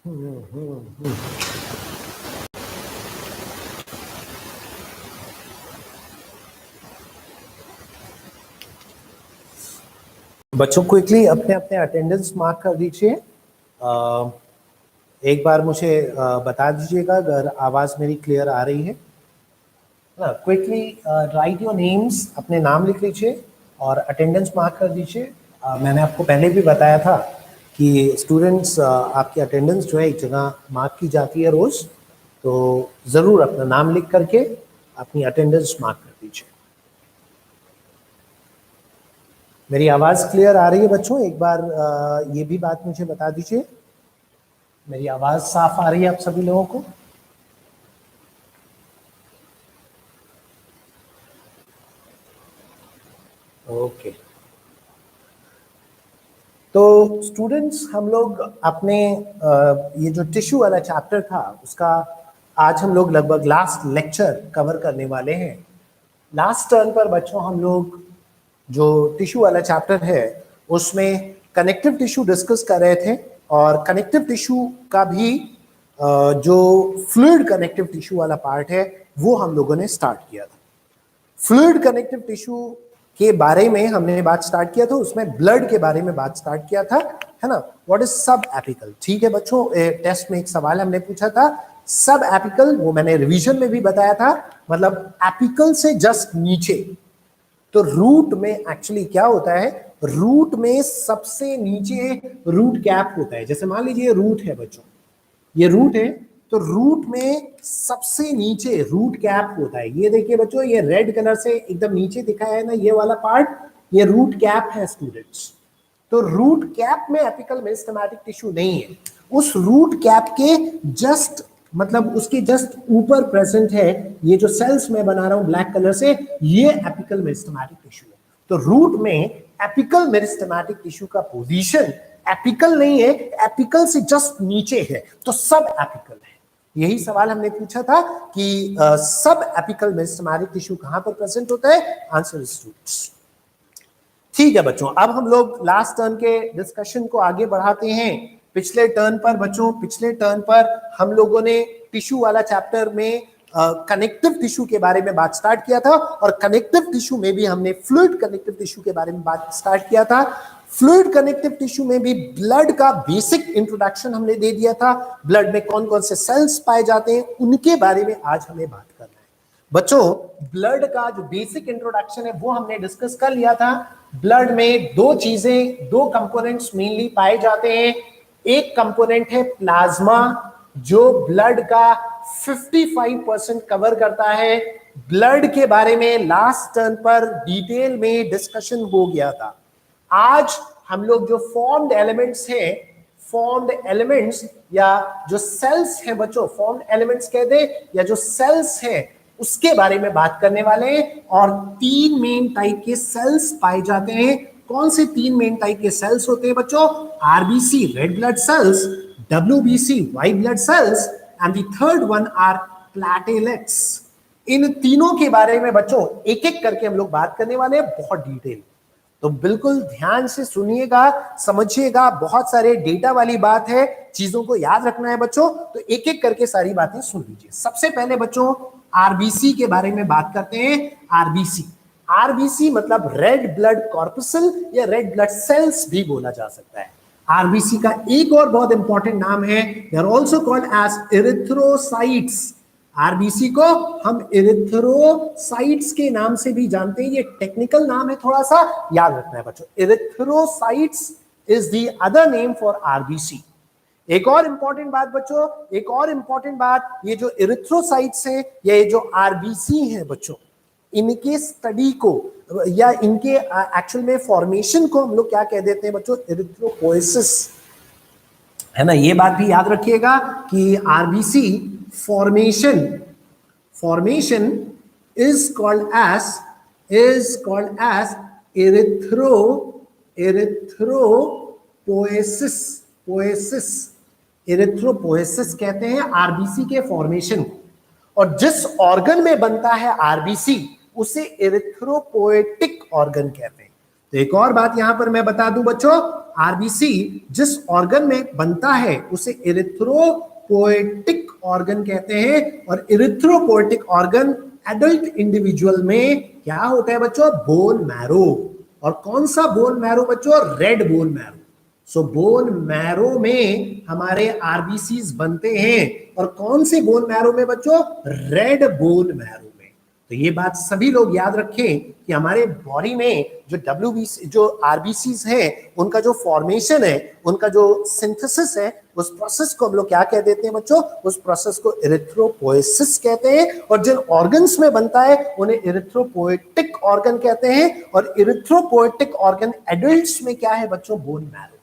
बच्चों क्विकली अपने अपने अटेंडेंस मार्क कर दीजिए। एक बार मुझे बता दीजिएगा अगर आवाज मेरी क्लियर आ रही है। क्विकली राइट योर नेम्स, अपने नाम लिख लीजिए और अटेंडेंस मार्क कर दीजिए। मैंने आपको पहले भी बताया था कि स्टूडेंट्स आपकी अटेंडेंस जो है एक जगह मार्क की जाती है रोज, तो ज़रूर अपना नाम लिख करके अपनी अटेंडेंस मार्क कर दीजिए। मेरी आवाज़ क्लियर आ रही है बच्चों? एक बार ये भी बात मुझे बता दीजिए, मेरी आवाज़ साफ आ रही है आप सभी लोगों को? ओके। तो स्टूडेंट्स, हम लोग अपने ये जो टिश्यू वाला चैप्टर था उसका आज हम लोग लगभग लास्ट लेक्चर कवर करने वाले हैं। लास्ट टर्न पर बच्चों हम लोग जो टिश्यू वाला चैप्टर है उसमें कनेक्टिव टिश्यू डिस्कस कर रहे थे, और कनेक्टिव टिश्यू का भी जो फ्लूइड कनेक्टिव टिश्यू वाला पार्ट है वो हम लोगों ने स्टार्ट किया था। फ्लूइड कनेक्टिव टिश्यू के बारे में हमने बात स्टार्ट किया था, उसमें ब्लड के बारे में बात स्टार्ट किया था, है ना। व्हाट इज सब एपिकल? ठीक है बच्चों, टेस्ट में एक सवाल हमने पूछा था सब एपिकल, वो मैंने रिवीजन में भी बताया था, मतलब एपिकल से जस्ट नीचे। तो रूट में एक्चुअली क्या होता है, रूट में सबसे नीचे रूट कैप होता है। जैसे मान लीजिए रूट है बच्चों, ये रूट है, तो रूट में सबसे नीचे रूट कैप होता है। ये देखिए बच्चों, ये रेड कलर से एकदम नीचे दिखाया है ना, ये वाला पार्ट, ये रूट कैप है स्टूडेंट्स। तो रूट कैप में एपिकल मेरिस्टेमेटिक टिश्यू नहीं है, उस रूट कैप के जस्ट मतलब उसके जस्ट ऊपर प्रेजेंट है ये जो सेल्स मैं बना रहा हूं ब्लैक कलर से, ये एपिकल मेरिस्टेमेटिक टिश्यू है। तो रूट में एपिकल मेरिस्टेमेटिक टिश्यू का पोजीशन एपिकल नहीं है, एपिकल से जस्ट नीचे है, तो सब एपिकल है। यही सवाल हमने पूछा था कि सब एपिकल मेरिस्टेमेटिक टिश्यू कहां पर प्रेजेंट होता है? Answer is roots. ठीक है बच्चों, अब हम लोग लास्ट टर्न के डिस्कशन को आगे बढ़ाते हैं। पिछले टर्न पर बच्चों, पिछले टर्न पर हम लोगों ने टिश्यू वाला चैप्टर में कनेक्टिव टिश्यू के बारे में बात स्टार्ट किया था, और कनेक्टिव टिश्यू में भी हमने फ्लूइड कनेक्टिव टिश्यू के बारे में बात स्टार्ट किया था। फ्लूइड कनेक्टिव टिश्यू में भी ब्लड का बेसिक इंट्रोडक्शन हमने दे दिया था। ब्लड में कौन कौन से सेल्स पाए जाते हैं उनके बारे में आज हमें बात करना है। बच्चों, ब्लड का जो बेसिक इंट्रोडक्शन है वो हमने डिस्कस कर लिया था। ब्लड में दो चीजें, दो कंपोनेंट्स मेनली पाए जाते हैं। एक कंपोनेंट है प्लाज्मा, जो ब्लड का 55% कवर करता है। ब्लड के बारे में लास्ट टर्न पर डिटेल में डिस्कशन हो गया था। आज हम लोग जो फॉर्म्ड एलिमेंट्स हैं, फॉर्म्ड एलिमेंट्स या जो सेल्स हैं बच्चों, फॉर्म्ड एलिमेंट्स कहते हैं या जो सेल्स हैं उसके बारे में बात करने वाले हैं। और तीन मेन टाइप के सेल्स पाए जाते हैं। कौन से तीन मेन टाइप के सेल्स होते हैं बच्चों? RBC red blood cells, WBC white blood cells, and the third one are platelets. इन तीनों के बारे में बच्चों एक एक करके हम लोग बात करने वाले हैं, बहुत डिटेल। तो बिल्कुल ध्यान से सुनिएगा, समझिएगा, बहुत सारे डेटा वाली बात है, चीजों को याद रखना है बच्चों, तो एक एक करके सारी बातें सुन लीजिए। सबसे पहले बच्चों आरबीसी के बारे में बात करते हैं। आरबीसी, आरबीसी मतलब रेड ब्लड कॉर्पसल या रेड ब्लड सेल्स भी बोला जा सकता है। आरबीसी का एक और बहुत इंपॉर्टेंट नाम है, they are also called as erythrocytes. RBC को हम इरिथ्रोसाइट्स के नाम से भी जानते हैं, ये टेक्निकल नाम है, थोड़ा सा याद रखना है बच्चों। Erythrocytes is the other name for RBC. एक और इंपॉर्टेंट बात बच्चों, एक और इंपॉर्टेंट बात, ये जो इरिथ्रोसाइट्स हैं या ये जो आरबीसी हैं बच्चों, इनके स्टडी को या इनके एक्चुअल में फॉर्मेशन को हम लोग क्या कह देते हैं बच्चों? इरिथ्रोपोएसिस, है ना। ये बात भी याद रखिएगा कि RBC formation is called as erythropoiesis कहते हैं आरबीसी के फॉर्मेशन को। और जिस ऑर्गन में बनता है आरबीसी उसे एरिथ्रोपोएटिक ऑर्गन कहते हैं। तो एक और बात यहां पर मैं बता दूं बच्चों, आरबीसी जिस ऑर्गन में बनता है उसे इरिथ्रोपोएटिक ऑर्गन कहते हैं, और इरिथ्रोपोएटिक ऑर्गन एडल्ट इंडिविजुअल में क्या होता है बच्चों? Bone marrow. और कौन सा बोन मैरो बच्चों? Red bone marrow. So bone marrow में हमारे आरबीसीज बनते हैं, और कौन से बोन मैरो में बच्चों? Red bone marrow. तो ये बात सभी लोग याद रखें कि हमारे बॉडी में जो डब्ल्यूबीसी जो आरबीसीज है उनका जो फॉर्मेशन है, उनका जो सिंथेसिस है, उस प्रोसेस को हम लोग क्या कह देते हैं बच्चों? उस प्रोसेस को इरिथ्रोपोएसिस कहते हैं। और जिन ऑर्गन्स में बनता है उन्हें इरिथ्रोपोएटिक ऑर्गन कहते हैं। और इरिथ्रोपोएटिक ऑर्गन एडल्ट्स में क्या है बच्चों? बोन मैरो है।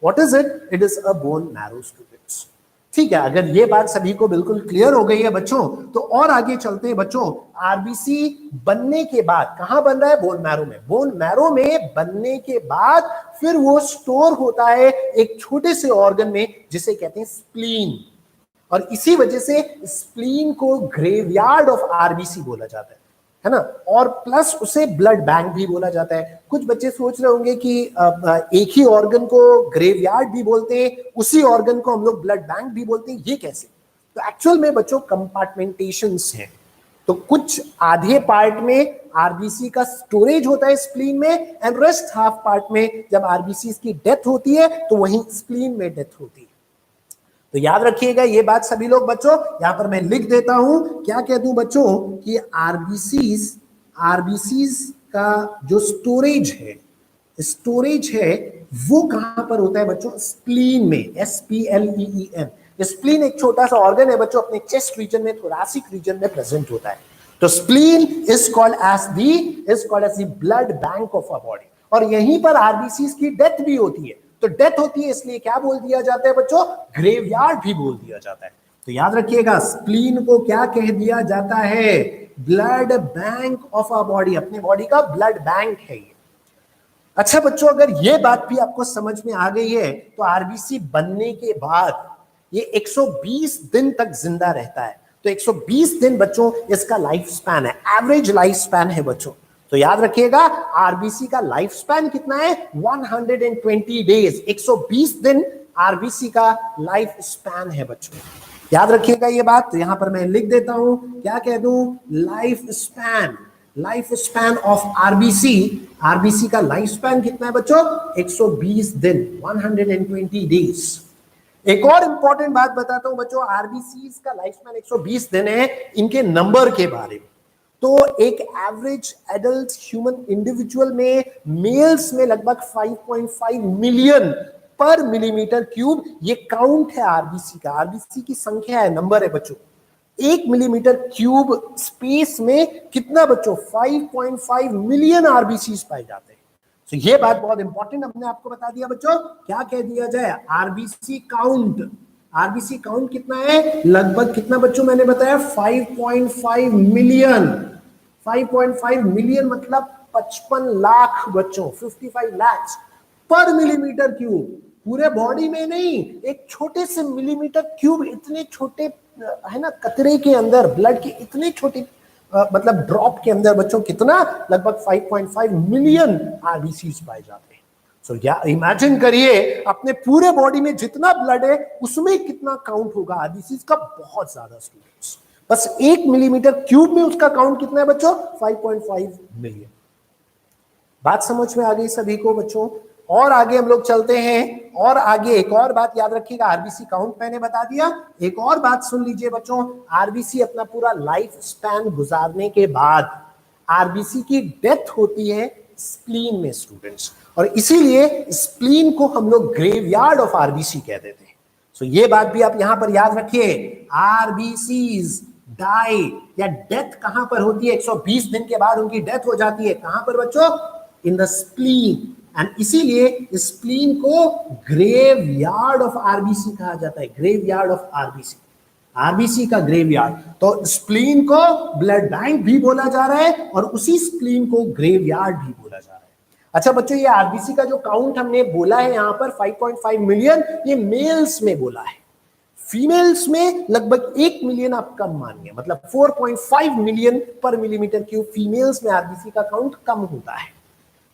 What is it? It is a bone marrow students. ठीक है, अगर ये बात सभी को बिल्कुल क्लियर हो गई है बच्चों, तो और आगे चलते हैं बच्चों। आरबीसी बनने के बाद कहां बन रहा है? बोन मैरो में। बोन मैरो में बनने के बाद फिर वो स्टोर होता है एक छोटे से ऑर्गन में जिसे कहते हैं स्प्लीन। और इसी वजह से स्प्लीन को ग्रेवयार्ड ऑफ आरबीसी बोला जाता है ना। और प्लस उसे ब्लड बैंक भी बोला जाता है। कुछ बच्चे सोच रहे होंगे कि एक ही ऑर्गन को ग्रेवयार्ड भी बोलते हैं, उसी ऑर्गन को हम लोग ब्लड बैंक भी बोलते हैं, ये कैसे? तो एक्चुअल में बच्चों कंपार्टमेंटेशंस हैं। तो कुछ आधे पार्ट में आरबीसी का स्टोरेज होता है स्प्लीन में, एंड रेस्ट हाफ पार्ट में जब आरबीसी की डेथ होती है तो वहीं स्प्लीन में डेथ होती है। तो याद रखिएगा ये बात सभी लोग बच्चों। यहां पर मैं लिख देता हूं, क्या कह दूं बच्चों कि आरबीसीज का जो स्टोरेज है वो कहां पर होता है बच्चों? स्प्लीन में। SPLEEN। स्प्लीन एक छोटा सा ऑर्गन है बच्चों, अपने चेस्ट रीजन में, थोरासिक रीजन में प्रेजेंट होता है। तो spleen is called as the blood bank of a body. और यहीं पर आरबीसीज की डेथ भी होती है। तो डेथ होती है इसलिए क्या बोल दिया जाता है बच्चों? ग्रेवयार्ड भी बोल दिया जाता है। तो याद रखिएगा स्प्लीन को क्या कह दिया जाता है? Blood bank of a body. अपने बॉडी का ब्लड बैंक है ये। अच्छा बच्चों, अगर ये बात भी आपको समझ में आ गई है तो आरबीसी बनने के बाद ये 120 दिन तक जिंदा रहता है। तो 120 दिन बच्चों इसका लाइफ स्पैन है, एवरेज लाइफ स्पैन है बच्चों। तो याद रखिएगा आरबीसी का लाइफ स्पैन कितना है? 120 डेज। 120 दिन आरबीसी का लाइफ स्पैन है बच्चों। याद रखिएगा ये बात। तो यहां पर मैं लिख देता हूं, क्या कह दूं? Life span of RBC. RBC का लाइफ स्पैन कितना है बच्चों? 120 दिन, 120 डेज। एक और इंपॉर्टेंट बात बताता हूं बच्चों, आरबीसी का लाइफ स्पैन 120 दिन है। इनके नंबर के बारे में, तो एक एवरेज एडल्ट ह्यूमन इंडिविजुअल में मेल्स में लगभग 5.5 मिलियन पर मिलीमीटर क्यूब ये काउंट है आरबीसी का। आरबीसी की संख्या है, नंबर है बच्चों। 1 मिलीमीटर क्यूब स्पेस में कितना बच्चों? 5.5 मिलियन आरबीसी पाए जाते हैं। तो ये बात बहुत इंपॉर्टेंट हमने आपको बता दिया बच्चों। क्या कह दिया जाए? आरबीसी काउंट कितना है? लगभग कितना बच्चों मैंने बताया? 5.5 मिलियन। 5.5 मिलियन मतलब 55 लाख बच्चों, 55 लाख पर मिलीमीटर क्यूब। पूरे बॉडी में नहीं, एक छोटे से मिलीमीटर क्यूब, इतने छोटे है ना कतरे के अंदर, ब्लड के इतने छोटे मतलब ड्रॉप के अंदर बच्चों कितना? लगभग 5.5 मिलियन आरबीसी पाए जाते हैं। सो या इमेजिन करिए अपने पूरे बॉडी में जितना ब्लड है उसमें कितना काउंट होगा आरबीसी का? बहुत ज्यादा स्टूडेंट्स। बस 1 मिलीमीटर क्यूब में उसका काउंट कितना है बच्चों? 5.5 मिलियन। बात समझ में आ गई सभी को बच्चों? और आगे हम लोग चलते हैं। और आगे एक और बात याद रखिएगा, आरबीसी काउंट मैंने बता दिया। एक और बात सुन लीजिए बच्चों, आरबीसी अपना पूरा लाइफ स्पैन गुजारने के बाद आरबीसी की डेथ होती है स्प्लीन में स्टूडेंट्स। और इसीलिए स्प्लीन को हम लोग ग्रेवयार्ड ऑफ आरबीसी कह देते हैं। सो ये बात भी आप यहां पर याद रखिए। आरबीसीज डाई या डेथ कहां पर होती है? 120 दिन के बाद उनकी डेथ हो जाती है। कहां पर बच्चों? In the spleen. एंड इसीलिए स्प्लीन को ग्रेवयार्ड ऑफ आरबीसी कहा जाता है। ग्रेवयार्ड ऑफ आरबीसी का ग्रेवयार्ड। तो स्प्लीन को ब्लड बैंक भी बोला जा रहा है और उसी स्प्लीन को ग्रेवयार्ड भी बोला जा रहा है। अच्छा बच्चों, ये आरबीसी का जो काउंट हमने बोला है यहां पर 5.5 मिलियन, ये मेल्स में बोला है। फीमेल्स में लगभग 1 मिलियन आप कम मानिए, मतलब 4.5 मिलियन पर मिलीमीटर क्यूब फीमेल्स में आरबीसी का काउंट कम होता है।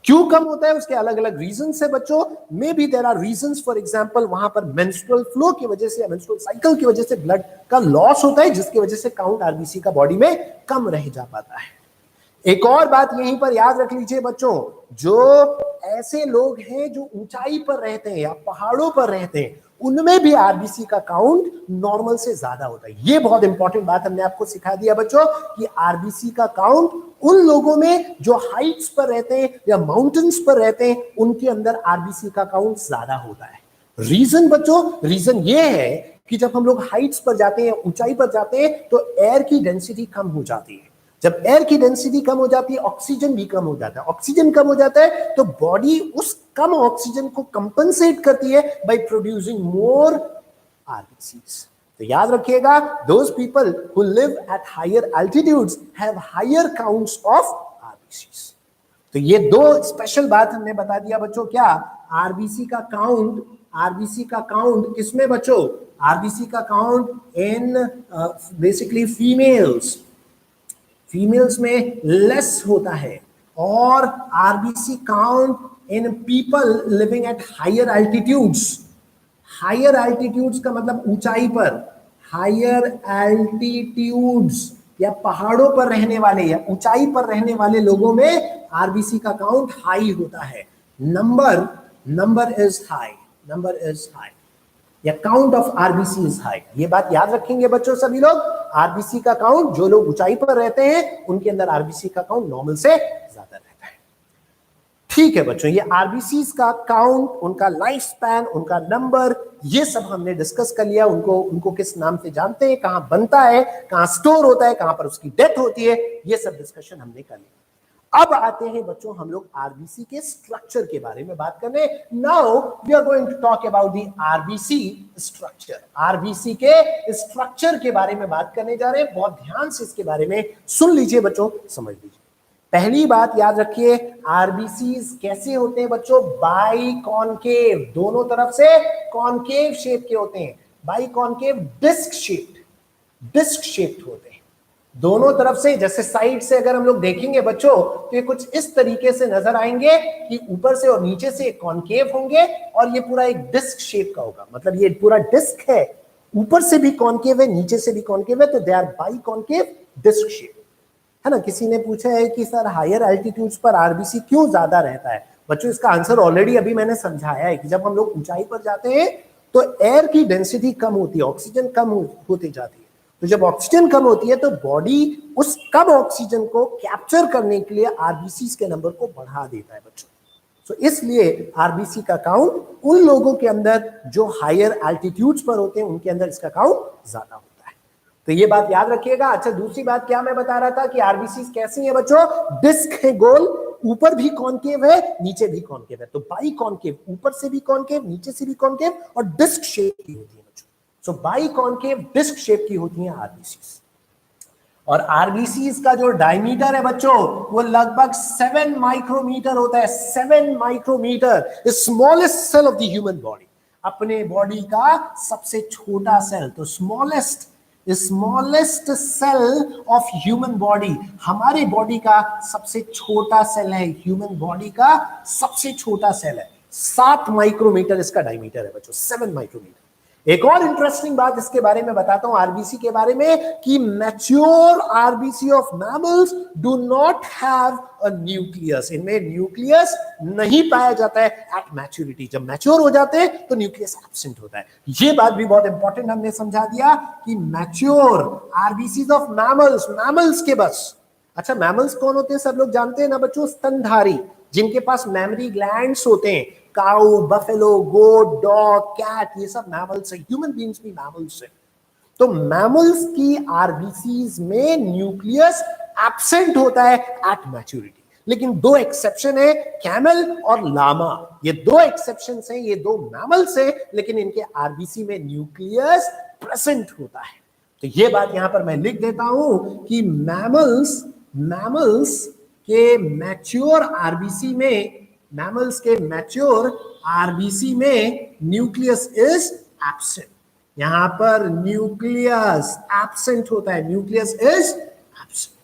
क्यों कम होता है, उसके अलग अलग रीजंस है बच्चों। May be there are reasons, for example वहां पर मेंस्ट्रुअल फ्लो की वजह से या मेंस्ट्रुअल साइकिल की वजह से ब्लड का लॉस होता है, जिसकी वजह से काउंट आरबीसी का बॉडी में कम रह जा पाता है। एक और बात यहीं पर याद रख लीजिए बच्चों, जो ऐसे लोग हैं जो ऊंचाई पर रहते हैं या पहाड़ों पर रहते हैं, उनमें भी आरबीसी का काउंट नॉर्मल से ज्यादा होता है। ये बहुत इंपॉर्टेंट बात हमने आपको सिखा दिया बच्चों कि आरबीसी का काउंट उन लोगों में जो हाइट्स पर रहते हैं या माउंटेन्स पर रहते हैं, उनके अंदर आरबीसी का काउंट ज्यादा होता है। रीजन बच्चों, रीजन ये है कि जब हम लोग हाइट्स पर जाते हैं, ऊंचाई पर जाते हैं, तो एयर की डेंसिटी कम हो जाती है। जब एयर की डेंसिटी कम हो जाती है, ऑक्सीजन भी कम हो जाता है। ऑक्सीजन कम हो जाता है तो बॉडी उस कम ऑक्सीजन को कंपनसेट करती है बाय प्रोड्यूसिंग मोर आरबीसीज। तो याद रखिएगा, those people who live at higher altitudes have higher counts of RBCs. तो ये दो स्पेशल बात हमने बता दिया बच्चों। क्या आरबीसी का काउंट, आरबीसी का काउंट किसमें बच्चों? आरबीसी का count in basically females, females में लेस होता है, और RBC count in people living at higher altitudes. Higher altitudes का मतलब ऊंचाई पर, हायर एल्टीट्यूड्स या पहाड़ों पर रहने वाले या ऊंचाई पर रहने वाले लोगों में आरबीसी का काउंट हाई होता है। Number is high, number is high, या count of RBC is high. ये बात याद रखेंगे बच्चों सभी लोग। आरबीसी का काउंट, जो लोग ऊंचाई पर रहते हैं उनके अंदर आरबीसी का काउंट नॉर्मल से ज्यादा रहता है। ठीक है बच्चों, ये आरबीसी का काउंट, उनका लाइफ स्पैन, उनका नंबर, ये सब हमने डिस्कस कर लिया। उनको किस नाम से जानते हैं, कहां बनता है, कहां स्टोर होता है, कहां पर उसकी डेथ होती है, ये सब डिस्कशन हमने कर लिया। अब आते हैं बच्चों हम लोग आरबीसी के स्ट्रक्चर के बारे में बात करने। Now we are going to talk about the RBC structure. RBC के स्ट्रक्चर के बारे में बात करने जा रहे हैं। बहुत ध्यान से इसके बारे में सुन लीजिए बच्चों, समझ लीजिए। पहली बात याद रखिए, आरबीसी कैसे होते हैं बच्चों? बाई कॉनकेव, दोनों तरफ से कॉनकेव शेप के होते हैं। बाई कॉनकेव डिस्क शेप्ड होते हैं दोनों तरफ से। जैसे साइड से अगर हम लोग देखेंगे बच्चों, तो ये कुछ इस तरीके से नजर आएंगे कि ऊपर से और नीचे से कॉनकेव होंगे, और ये पूरा एक डिस्क शेप का होगा। मतलब ये पूरा डिस्क है, ऊपर से भी कॉनकेव है, नीचे से भी कॉनकेव है, तो they are biconcave disc shape, है ना। किसी ने पूछा है कि सर हायर एल्टीट्यूड्स पर आरबीसी क्यों ज्यादा रहता है? बच्चों इसका आंसर ऑलरेडी अभी मैंने समझाया है कि जब हम लोग ऊंचाई पर जाते हैं तो एयर की डेंसिटी कम होती है, ऑक्सीजन कम होती जाती है। तो जब ऑक्सीजन कम होती है तो बॉडी उस कम ऑक्सीजन को कैप्चर करने के लिए आरबीसी के नंबर को बढ़ा देता है बच्चों। तो इसलिए आरबीसी का काउंट उन लोगों के अंदर जो हायर एल्टीट्यूड्स पर होते हैं, उनके अंदर इसका काउंट ज्यादा होता है। तो ये बात याद रखिएगा। अच्छा, दूसरी बात क्या मैं बता रहा था कि आरबीसी कैसी है बच्चों? डिस्क है, गोल, ऊपर भी कॉनकेव है, नीचे भी कॉनकेव है। तो बाई कॉनकेव, ऊपर से भी कॉनकेव, नीचे से भी कॉनकेव, और डिस्क शेप की होती है बच्चों। So by concave disc shape की होती है आरबीसी। और आरबीसी का जो डायमीटर है बच्चों, वो लगभग 7 माइक्रोमीटर होता है। 7 micrometre, smallest cell of the human body, अपने बॉडी का सबसे छोटा सेल। तो smallest cell of human body, हमारे बॉडी का सबसे छोटा सेल है, ह्यूमन बॉडी का सबसे छोटा सेल है। 7 माइक्रोमीटर इसका डायमीटर है बच्चों, 7 माइक्रोमीटर। एक और इंटरेस्टिंग बात इसके बारे में बताता हूं आरबीसी के बारे में, कि mature RBC of mammals do not have a nucleus. इनमें न्यूक्लियस नहीं पाया जाता है एट मैच्योरिटी। जब मैच्योर हो जाते हैं तो न्यूक्लियस एब्सेंट होता है। ये बात भी बहुत इंपॉर्टेंट हमने समझा दिया कि मैच्योर आरबीसी ऑफ मैमल्स के बस। अच्छा, मैमल्स कौन होते हैं? सब लोग जानते हैं ना बच्चों, स्तनधारी, जिनके पास मैमरी ग्लैंड्स होते हैं। काऊ, बफेलो, गोट, डॉग, कैट, ये सब मैमल्स है। ह्यूमन बीइंग्स भी मैमल्स है। तो मैमल्स की आरबीसीज में न्यूक्लियस एब्सेंट होता है एट मैच्योरिटी। लेकिन 2 एक्सेप्शन है, कैमल और लामा। ये 2 एक्सेप्शन हैं, ये 2 मैमल्स हैं, लेकिन इनके आरबीसी में न्यूक्लियस प्रेजेंट होता है। तो ये बात यहां पर मैं लिख देता हूं कि मैमल्स के मैच्योर आरबीसी में, मैमल्स के मैच्योर आरबीसी में न्यूक्लियस इज एब्सेंट। यहां पर न्यूक्लियस एब्सेंट होता है, nucleus is absent.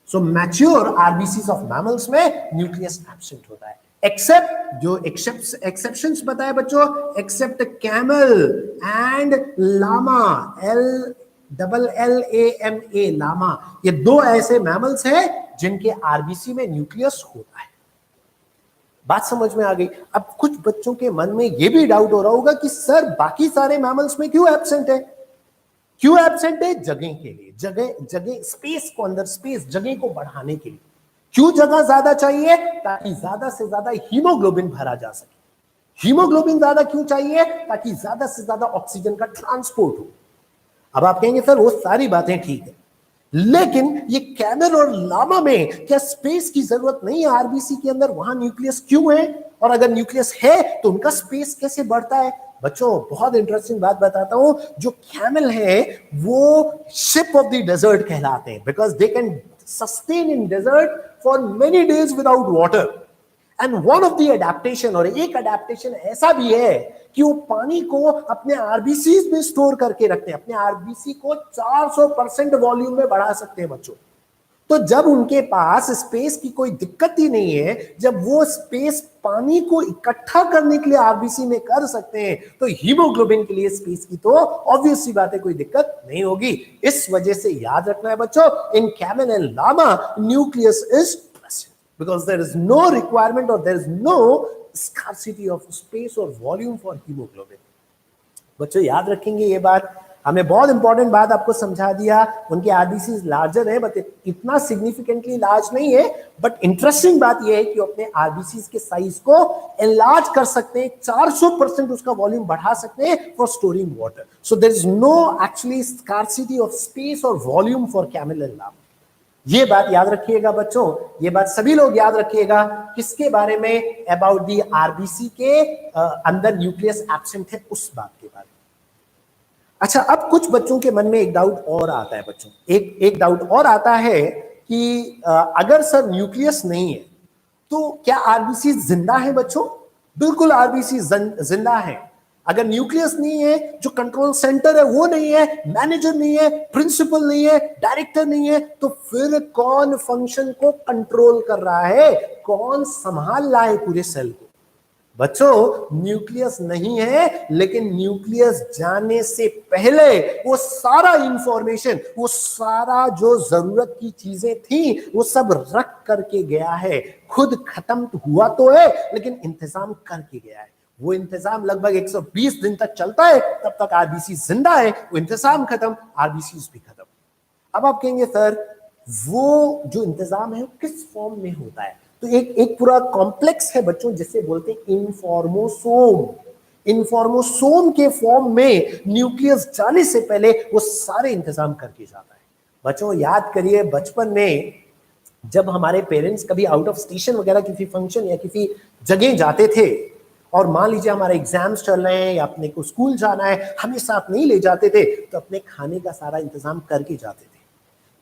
So mature RBC of mammals में न्यूक्लियस एब्सेंट होता है। एक्सेप्ट जो एक्सेप्शंस बताए बच्चों, except camel and llama, LLAMA, llama, ये दो ऐसे मैमल्स हैं जिनके आरबीसी में न्यूक्लियस होता है। बात समझ में आ गई। अब कुछ बच्चों के मन में ये भी डाउट हो रहा होगा कि सर बाकी सारे मैमल्स में क्यों एब्सेंट है? क्यों एब्सेंट है? जगह के लिए, जगह स्पेस को, अंदर स्पेस जगह को बढ़ाने के लिए। क्यों जगह ज्यादा चाहिए? ताकि ज्यादा से ज्यादा हीमोग्लोबिन भरा जा सके। हीमोग्लोबिन ज्यादा क्यों चाहिए? ताकि ज्यादा से ज्यादा ऑक्सीजन का ट्रांसपोर्ट हो। अब आप कहेंगे सर वो सारी बातें ठीक है, लेकिन ये कैमल और लामा में क्या स्पेस की जरूरत नहीं है आरबीसी के अंदर? वहां न्यूक्लियस क्यों है? और अगर न्यूक्लियस है तो उनका स्पेस कैसे बढ़ता है? बच्चों बहुत इंटरेस्टिंग बात बताता हूं। जो कैमल है वो शिप ऑफ द डेजर्ट कहलाते हैं, because they can sustain in desert for many days without water. And one of the adaptation, और एक एडेप्टेशन ऐसा भी है कि वो पानी को अपने आरबीसी में स्टोर करके रखते हैं। अपने आरबीसी को 400% वॉल्यूम में बढ़ा सकते हैं बच्चों। तो जब उनके पास स्पेस की कोई दिक्कत ही नहीं है, जब वो स्पेस पानी को इकट्ठा करने के लिए आरबीसी में कर सकते हैं, तो हीमोग्लोबिन के लिए स्पेस की तो ऑब्वियस सी बात है कोई दिक्कत नहीं होगी। इस वजह से याद रखना है बच्चों, in camel and llama nucleus is because there is no requirement or there is no scarcity of space or volume for hemoglobin। बच्चों याद रखेंगे ये बात। हमें बहुत इंपॉर्टेंट बात आपको समझा दिया। उनके आरबीसी लार्जर है, बट इतना सिग्निफिकेंटली लार्ज नहीं है। बट इंटरेस्टिंग बात यह है कि अपने आरबीसी के साइज को एनलार्ज कर सकते हैं, 400% उसका वॉल्यूम बढ़ा सकते हैं for storing water. So there is no actually scarcity of space और volume for camel and llama. ये बात याद रखिएगा बच्चों, ये बात सभी लोग याद रखिएगा। किसके बारे में? अबाउट दी आरबीसी के अंदर न्यूक्लियस एब्सेंट है, उस बात के बारे में। अच्छा, अब कुछ बच्चों के मन में एक डाउट और आता है बच्चों, एक डाउट और आता है कि अगर सर न्यूक्लियस नहीं है तो क्या आरबीसी जिंदा है? बच्चों बिल्कुल आरबीसी जिंदा है। अगर न्यूक्लियस नहीं है, जो कंट्रोल सेंटर है वो नहीं है, मैनेजर नहीं है, प्रिंसिपल नहीं है, डायरेक्टर नहीं है, तो फिर कौन फंक्शन को कंट्रोल कर रहा है? कौन संभाल रहा है पूरे सेल को? बच्चों न्यूक्लियस नहीं है, लेकिन न्यूक्लियस जाने से पहले वो सारा इंफॉर्मेशन, वो सारा जो जरूरत की चीजें थी वो सब रख करके गया है। खुद खत्म हुआ तो है, लेकिन इंतजाम करके गया है। वो इंतजाम लगभग 120 दिन तक चलता है, तब तक आरबीसी जिंदा है। वो इंतजाम खत्म, आरबीसी भी खत्म। अब आप कहेंगे सर वो जो इंतजाम है वो किस फॉर्म में होता है? तो एक पूरा कॉम्प्लेक्स है बच्चों, जिसे बोलते हैं इन्फॉर्मोसोम। इन्फॉर्मोसोम के फॉर्म में न्यूक्लियस जाने से पहले वो सारे इंतजाम करके जाता है। बच्चों याद करिए, बचपन में जब हमारे पेरेंट्स कभी आउट ऑफ स्टेशन वगैरह किसी फंक्शन या किसी जगह जाते थे, और मान लीजिए हमारे एग्जाम्स चल रहे हैं या अपने को स्कूल जाना है, हमें साथ नहीं ले जाते थे, तो अपने खाने का सारा इंतजाम करके जाते थे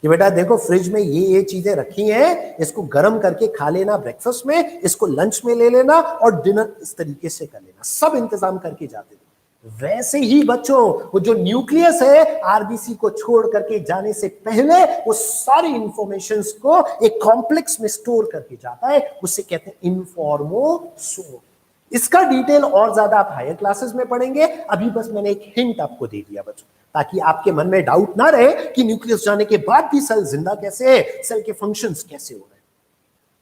कि बेटा देखो फ्रिज में ये चीजें रखी हैं, इसको गर्म करके खा लेना ब्रेकफास्ट में, इसको लंच में ले लेना और डिनर इस तरीके से कर लेना। सब इंतजाम करके जाते थे। वैसे ही बच्चों वो जो न्यूक्लियस है आरबीसी को छोड़ करके जाने से पहले वो सारी इंफॉर्मेशंस को एक कॉम्प्लेक्स में स्टोर करके जाता है, उसे कहते हैं इन्फॉर्मोसोम। इसका डिटेल और ज्यादा आप हायर क्लासेस में पढ़ेंगे। अभी बस मैंने एक हिंट आपको दे दिया बच्चों, ताकि आपके मन में डाउट ना रहे कि न्यूक्लियस जाने के बाद भी सेल जिंदा कैसे है, सेल के फंक्शंस कैसे हो रहे हैं।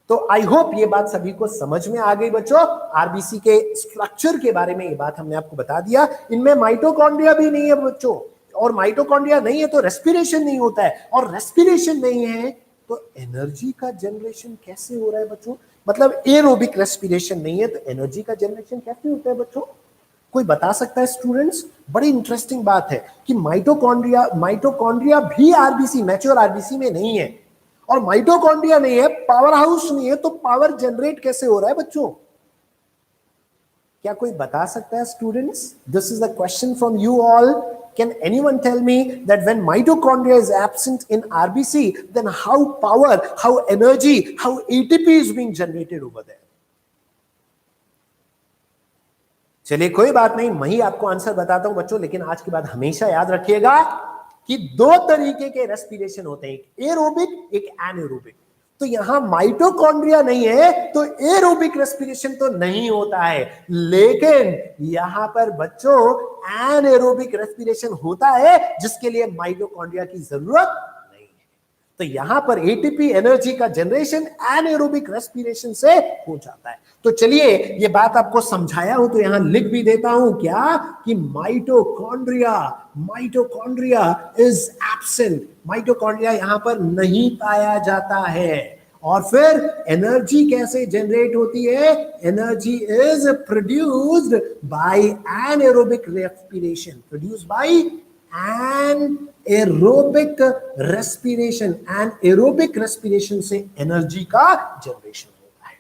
तो आई होप ये बात सभी को समझ में आ गई बच्चों। आरबीसी के स्ट्रक्चर के बारे में ये बात हमने आपको बता दिया। इनमें माइटोकॉन्ड्रिया भी नहीं है बच्चों, और माइटोकॉन्ड्रिया नहीं है तो रेस्पिरेशन नहीं होता है, और रेस्पिरेशन नहीं है तो एनर्जी का जनरेशन कैसे हो रहा है बच्चों? मतलब एरोबिक रेस्पिरेशन नहीं है तो एनर्जी का जनरेशन कैसे होता है बच्चों? कोई बता सकता है स्टूडेंट्स? बड़ी इंटरेस्टिंग बात है कि माइटोकॉन्ड्रिया भी आरबीसी, मैच्योर आरबीसी में नहीं है, और माइटोकॉन्ड्रिया नहीं है, पावर हाउस नहीं है, तो पावर जनरेट कैसे हो रहा है बच्चों? क्या कोई बता सकता है students? This is a question from you all. Can anyone tell me that when mitochondria is absent in RBC, then how power, how energy, how ATP is being generated over there? चलिए कोई बात नहीं, मैं ही आपको answer बताता हूं बच्चों, लेकिन आज के बाद हमेशा याद रखिएगा कि दो तरीके के रेस्पिरेशन होते हैं, एक एरोबिक एक एनारोबिक। तो यहां माइटोकॉन्ड्रिया नहीं है तो एरोबिक रेस्पिरेशन तो नहीं होता है, लेकिन यहां पर बच्चों एनएरोबिक रेस्पिरेशन होता है जिसके लिए माइटोकॉन्ड्रिया की जरूरत नहीं है। तो यहां पर एटीपी एनर्जी का जनरेशन एनएरोबिक रेस्पिरेशन से हो जाता है। तो चलिए ये बात आपको समझाया हूं तो यहां लिख भी देता हूं क्या कि माइटोकॉन्ड्रिया इज एब्सेंट, माइटोकॉन्ड्रिया यहां पर नहीं पाया जाता है। और फिर एनर्जी कैसे जनरेट होती है? Energy is produced by anaerobic respiration, produced by anaerobic respiration. Anaerobic respiration से एनर्जी का जनरेशन होता है।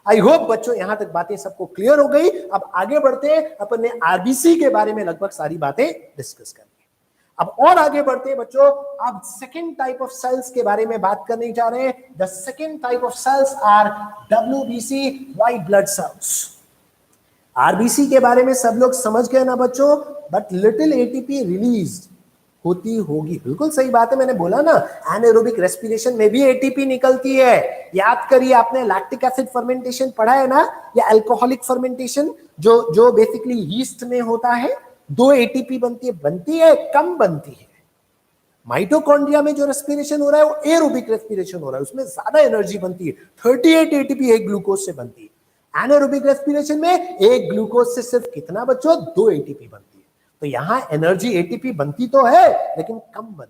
आई होप बच्चों यहां तक बातें सबको क्लियर हो गई। अब आगे बढ़ते हैं, अपन ने आरबीसी के बारे में लगभग सारी बातें डिस्कस कर ली। अब और आगे बढ़ते हैं बच्चों, अब सेकेंड टाइप ऑफ सेल्स के बारे में बात करने जा रहे हैं। The second type of cells are WBC, white blood cells. RBC के बारे में सब लोग समझ गए ना बच्चों, बट लिटिल एटीपी रिलीज होती होगी, बिल्कुल सही बात है, मैंने बोला ना एनाएरोबिक रेस्पिरेशन में भी एटीपी निकलती है। याद करिए आपने लैक्टिक एसिड फर्मेंटेशन पढ़ा है ना, या अल्कोहलिक फर्मेंटेशन जो बेसिकली यीस्ट में होता है। 2 एटीपी बनती है कम बनती है। माइटोकॉन्ड्रिया में जो रेस्पिरेशन हो रहा है वो एरोबिक रेस्पिरेशन हो रहा है, उसमें ज्यादा एनर्जी बनती है। 38 एटीपी एक ग्लूकोज से बनती है। एनाएरोबिक रेस्पिरेशन में एक ग्लूकोज से सिर्फ कितना बच्चों? 2 एटीपी बनती है। तो यहां एनर्जी एटीपी बनती तो है लेकिन कम बनती है।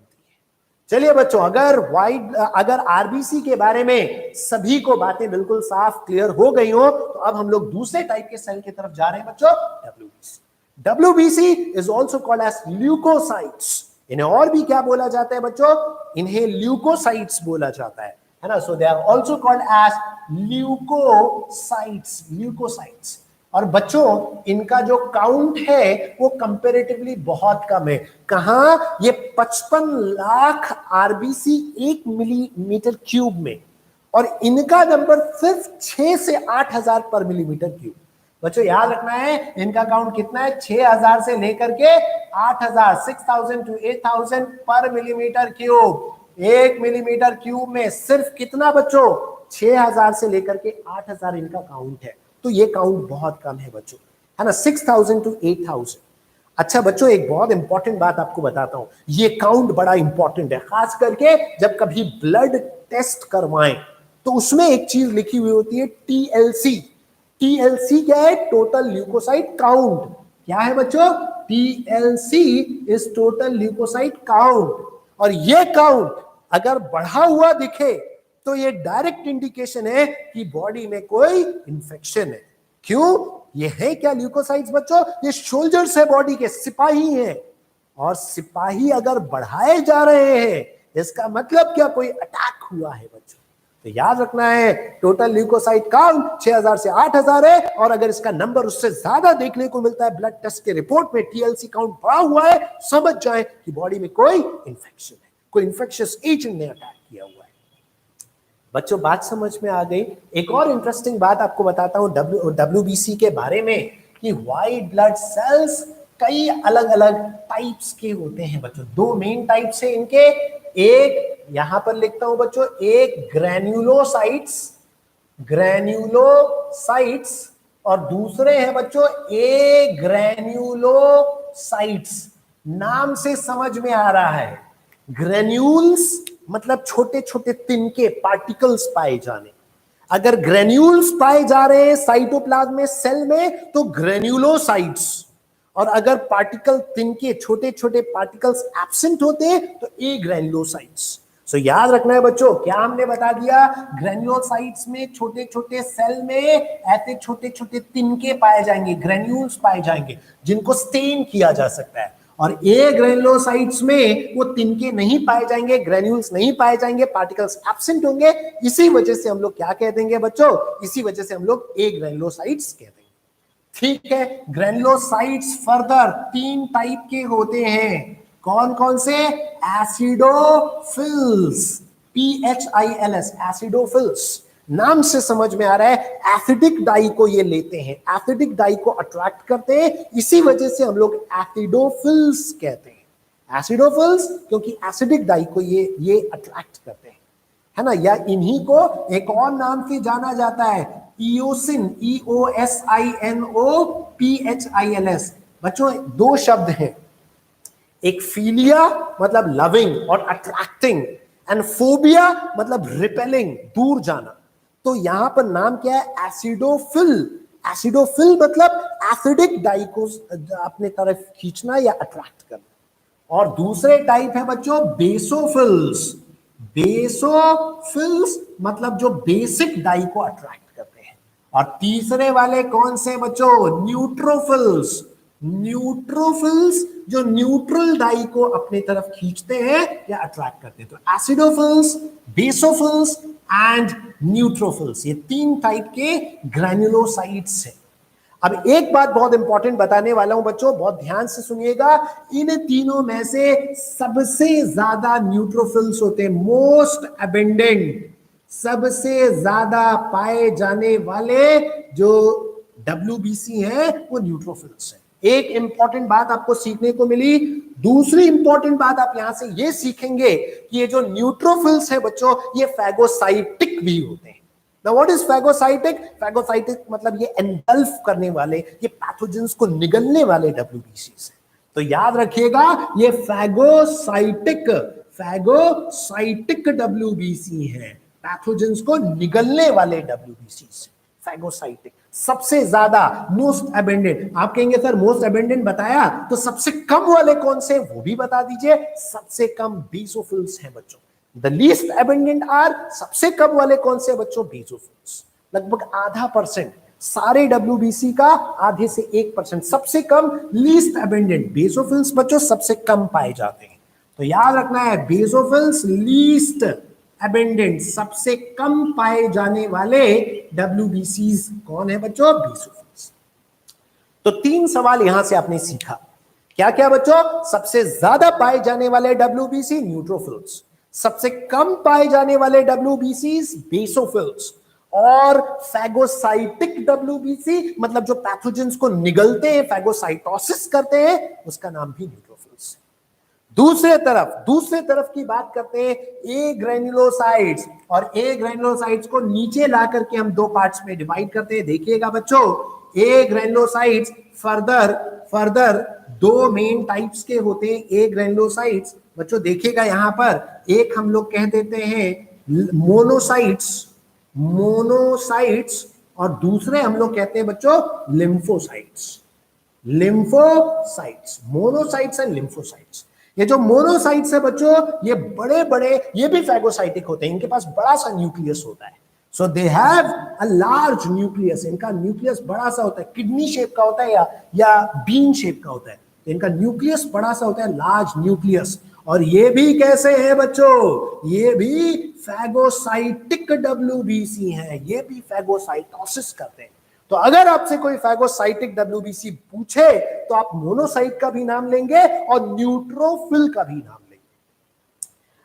चलिए बच्चों, अगर आरबीसी के बारे में सभी को बातें बिल्कुल साफ क्लियर हो गई हो तो अब हम लोग दूसरे टाइप के सेल की तरफ जा रहे हैं बच्चों, WBC. WBC is also called as leukocytes। इन्हें और भी क्या बोला जाता है बच्चों? इन्हें ल्यूकोसाइट्स बोला जाता है ना। So they are also called as leucocytes. और बच्चों इनका जो काउंट है वो कंपैरेटिवली बहुत कम है। कहां? ये 55 लाख आरबीसी 1 मिलीमीटर क्यूब में, और इनका नंबर सिर्फ 6 से 8 हजार पर मिलीमीटर क्यूब। बच्चों याद रखना है इनका काउंट कितना है? 6000 से लेकर के 8000, 6000 to 8000 पर मिलीमीटर क्यूब। 1 मिलीमीटर क्यूब में सिर्फ कितना बच्चों? 6000 से लेकर के 8000 इनका काउंट है। तो ये काउंट बहुत कम है बच्चों, है ना, 6000 to 8000। अच्छा बच्चों, एक बहुत इंपॉर्टेंट बात आपको बताता हूं, ये काउंट बड़ा इंपॉर्टेंट है, खास करके जब कभी ब्लड टेस्ट करवाएं तो उसमें एक चीज लिखी हुई होती है टीएलसी। टीएलसी क्या है? Total leucocyte count. क्या है बच्चों? TLC is total leucocyte count. और ये काउंट अगर बढ़ा हुआ दिखे तो ये डायरेक्ट इंडिकेशन है कि बॉडी में कोई इंफेक्शन है। क्यों? ये है क्या ल्यूकोसाइट्स बच्चों? ये सोल्जर्स है, बॉडी के सिपाही हैं। और सिपाही अगर बढ़ाए जा रहे हैं इसका मतलब क्या? कोई अटैक हुआ है बच्चों। तो याद रखना है टोटल ल्यूकोसाइट काउंट 6000 से 8000 है, और अगर इसका नंबर उससे ज्यादा देखने को मिलता है ब्लड टेस्ट के रिपोर्ट में, टीएलसी काउंट बढ़ा हुआ है, समझ जाए कि बॉडी में कोई इंफेक्शन है, कोई इंफेक्शियस एजेंट ने अटैक किया हुआ है। बच्चों बात समझ में आ गई। एक और इंटरेस्टिंग बात आपको बताता हूं डब्ल्यूबीसी के बारे में कि व्हाइट ब्लड सेल्स कई अलग अलग टाइप्स के होते हैं बच्चों। 2 मेन टाइप्स हैं इनके। एक यहां पर लिखता हूं बच्चों, एक ग्रैन्युलोसाइट्स और दूसरे हैं बच्चों ए ग्रैन्युलोसाइट्स। नाम से समझ में आ रहा है, ग्रैन्यूल्स मतलब छोटे छोटे तिनके, पार्टिकल्स पाए जाने। अगर ग्रैन्यूल्स पाए जा रहे हैं साइटोप्लाज्म में, सेल में, तो ग्रैन्युलोसाइट्स। और अगर पार्टिकल तिनके, छोटे छोटे पार्टिकल्स एब्सेंट होते हैं तो ए ग्रैन्युलोसाइट्स। सो याद रखना है बच्चों, क्या हमने बता दिया? ग्रैन्युलोसाइट्स में छोटे छोटे सेल में ऐसे छोटे छोटे तिनके पाए जाएंगे, ग्रैन्यूल्स पाए जाएंगे जिनको स्टेन किया जा सकता है। और ए ग्रैन्युलोसाइट्स में वो तिनके नहीं पाए जाएंगे, ग्रैन्यूल्स नहीं पाए जाएंगे, पार्टिकल्स एब्सेंट होंगे। इसी वजह से हम लोग क्या कह देंगे बच्चों? इसी वजह से हम लोग ए ग्रैन्युलोसाइट्स कहते हैं। ठीक है, ग्रैन्युलोसाइट्स फर्दर 3 टाइप के होते हैं। कौन कौन से? Acidophils, PHILS, acidophils. नाम से समझ में आ रहा है एसिडिक डाई को ये लेते हैं, एसिडिक डाई को अट्रैक्ट करते हैं, इसी वजह से हम लोग एसिडोफिल्स कहते हैं। एसिडोफिल्स क्योंकि एसिडिक डाई को ये अट्रैक्ट करते हैं, है ना, या इन्हीं को एक और नाम से जाना जाता है इयोसिन, EOSINOPHILS। बच्चों दो शब्द हैं, एक फिलिया मतलब लविंग और अट्रैक्टिंग, एंड फोबिया मतलब रिपेलिंग, दूर जाना। तो यहां पर नाम क्या है, एसिडोफिल। एसिडोफिल मतलब एसिडिक डाई को अपने तरफ खींचना या अट्रैक्ट करना। और दूसरे टाइप है बच्चों बेसोफिल्स। बेसोफिल्स मतलब जो बेसिक डाई को अट्रैक्ट करते हैं। और तीसरे वाले कौन से बच्चों, न्यूट्रोफिल्स। न्यूट्रोफिल्स जो न्यूट्रल डाई को अपनी तरफ खींचते हैं या अट्रैक्ट करते हैं। तो एसिडोफिल्स, बेसोफिल्स एंड न्यूट्रोफिल्स, ये तीन टाइप के ग्रैन्युलोसाइट्स हैं। अब एक बात बहुत इंपॉर्टेंट बताने वाला हूं बच्चों, बहुत ध्यान से सुनिएगा। इन तीनों में से सबसे ज्यादा न्यूट्रोफिल्स होते हैं, मोस्ट अबेंडेंट, सबसे ज्यादा पाए जाने वाले जो WBC हैं वो न्यूट्रोफिल्स हैं। एक इंपॉर्टेंट बात आपको सीखने को मिली। दूसरी इंपॉर्टेंट बात आप यहां से ये सीखेंगे कि ये जो न्यूट्रोफिल्स है बच्चों, ये फैगोसाइटिक भी होते हैं। Now what is phagocytic? Phagocytic मतलब ये एनगल्फ करने वाले, ये पैथोजेंस को निगलने वाले WBC है। तो याद रखिएगा ये फैगोसाइटिक WBC है, पैथोजेंस को निगलने वाले WBC से। फैगोसाइटिक सबसे ज्यादा, मोस्ट अबेंडेंट। आप कहेंगे सर मोस्ट अबेंडेंट बताया, तो सबसे कम वाले कौन से वो भी बता दीजिए। सबसे कम बेसोफिल्स हैं बच्चों। द लीस्ट अबेंडेंट आर, सबसे कम वाले कौन से बच्चों, बेसोफिल्स। लगभग 0.5%, सारे WBC का आधे से 1%। सबसे कम लीस्ट अबेंडेंट बेसोफिल्स बच्चों सबसे कम पाए जाते हैं। तो याद रखना है बेसोफिल्स लीस्ट अबेंडेंट, सबसे कम पाए जाने वाले WBCs कौन है बच्चों, बेसोफिल्स। तो 3 सवाल यहां से आपने सीखा। क्या क्या बच्चों, सबसे ज्यादा पाए जाने वाले WBC न्यूट्रोफिल्स, सबसे कम पाए जाने वाले WBCs बेसोफिल्स, और फैगोसाइटिक WBC मतलब जो पैथोजेंस को निगलते हैं, फैगोसाइटोसिस करते हैं, उसका नाम भी न्यूट्रोफिल्स। दूसरे तरफ की बात करते हैं ए ग्रैन्युलोसाइट्स, और ए ग्रैन्युलोसाइट्स को नीचे ला करके हम 2 पार्ट्स में डिवाइड करते हैं। देखिएगा बच्चों, ए ग्रैन्युलोसाइट्स फर्दर 2 मेन टाइप्स के होते हैं ए ग्रैन्युलोसाइट्स। बच्चों देखिएगा यहां पर, एक हम लोग कह देते हैं मोनोसाइट्स, और दूसरे हम लोग कहते हैं बच्चों लिम्फोसाइट्स। Monocytes and lymphocytes. ये जो मोनोसाइट्स है बच्चों, ये बड़े ये भी फैगोसाइटिक होते हैं, इनके पास बड़ा सा न्यूक्लियस होता है। So they have a large nucleus, इनका न्यूक्लियस बड़ा सा होता है, किडनी शेप का होता है या बीन शेप का होता है। इनका न्यूक्लियस बड़ा सा होता है, लार्ज न्यूक्लियस। और ये भी कैसे है बच्चों, ये भी फैगोसाइटिक WBC है, ये भी फैगोसाइटोसिस करते हैं। तो अगर आपसे कोई फैगोसाइटिक WBC पूछे तो आप मोनोसाइट का भी नाम लेंगे और न्यूट्रोफिल का भी नाम लेंगे।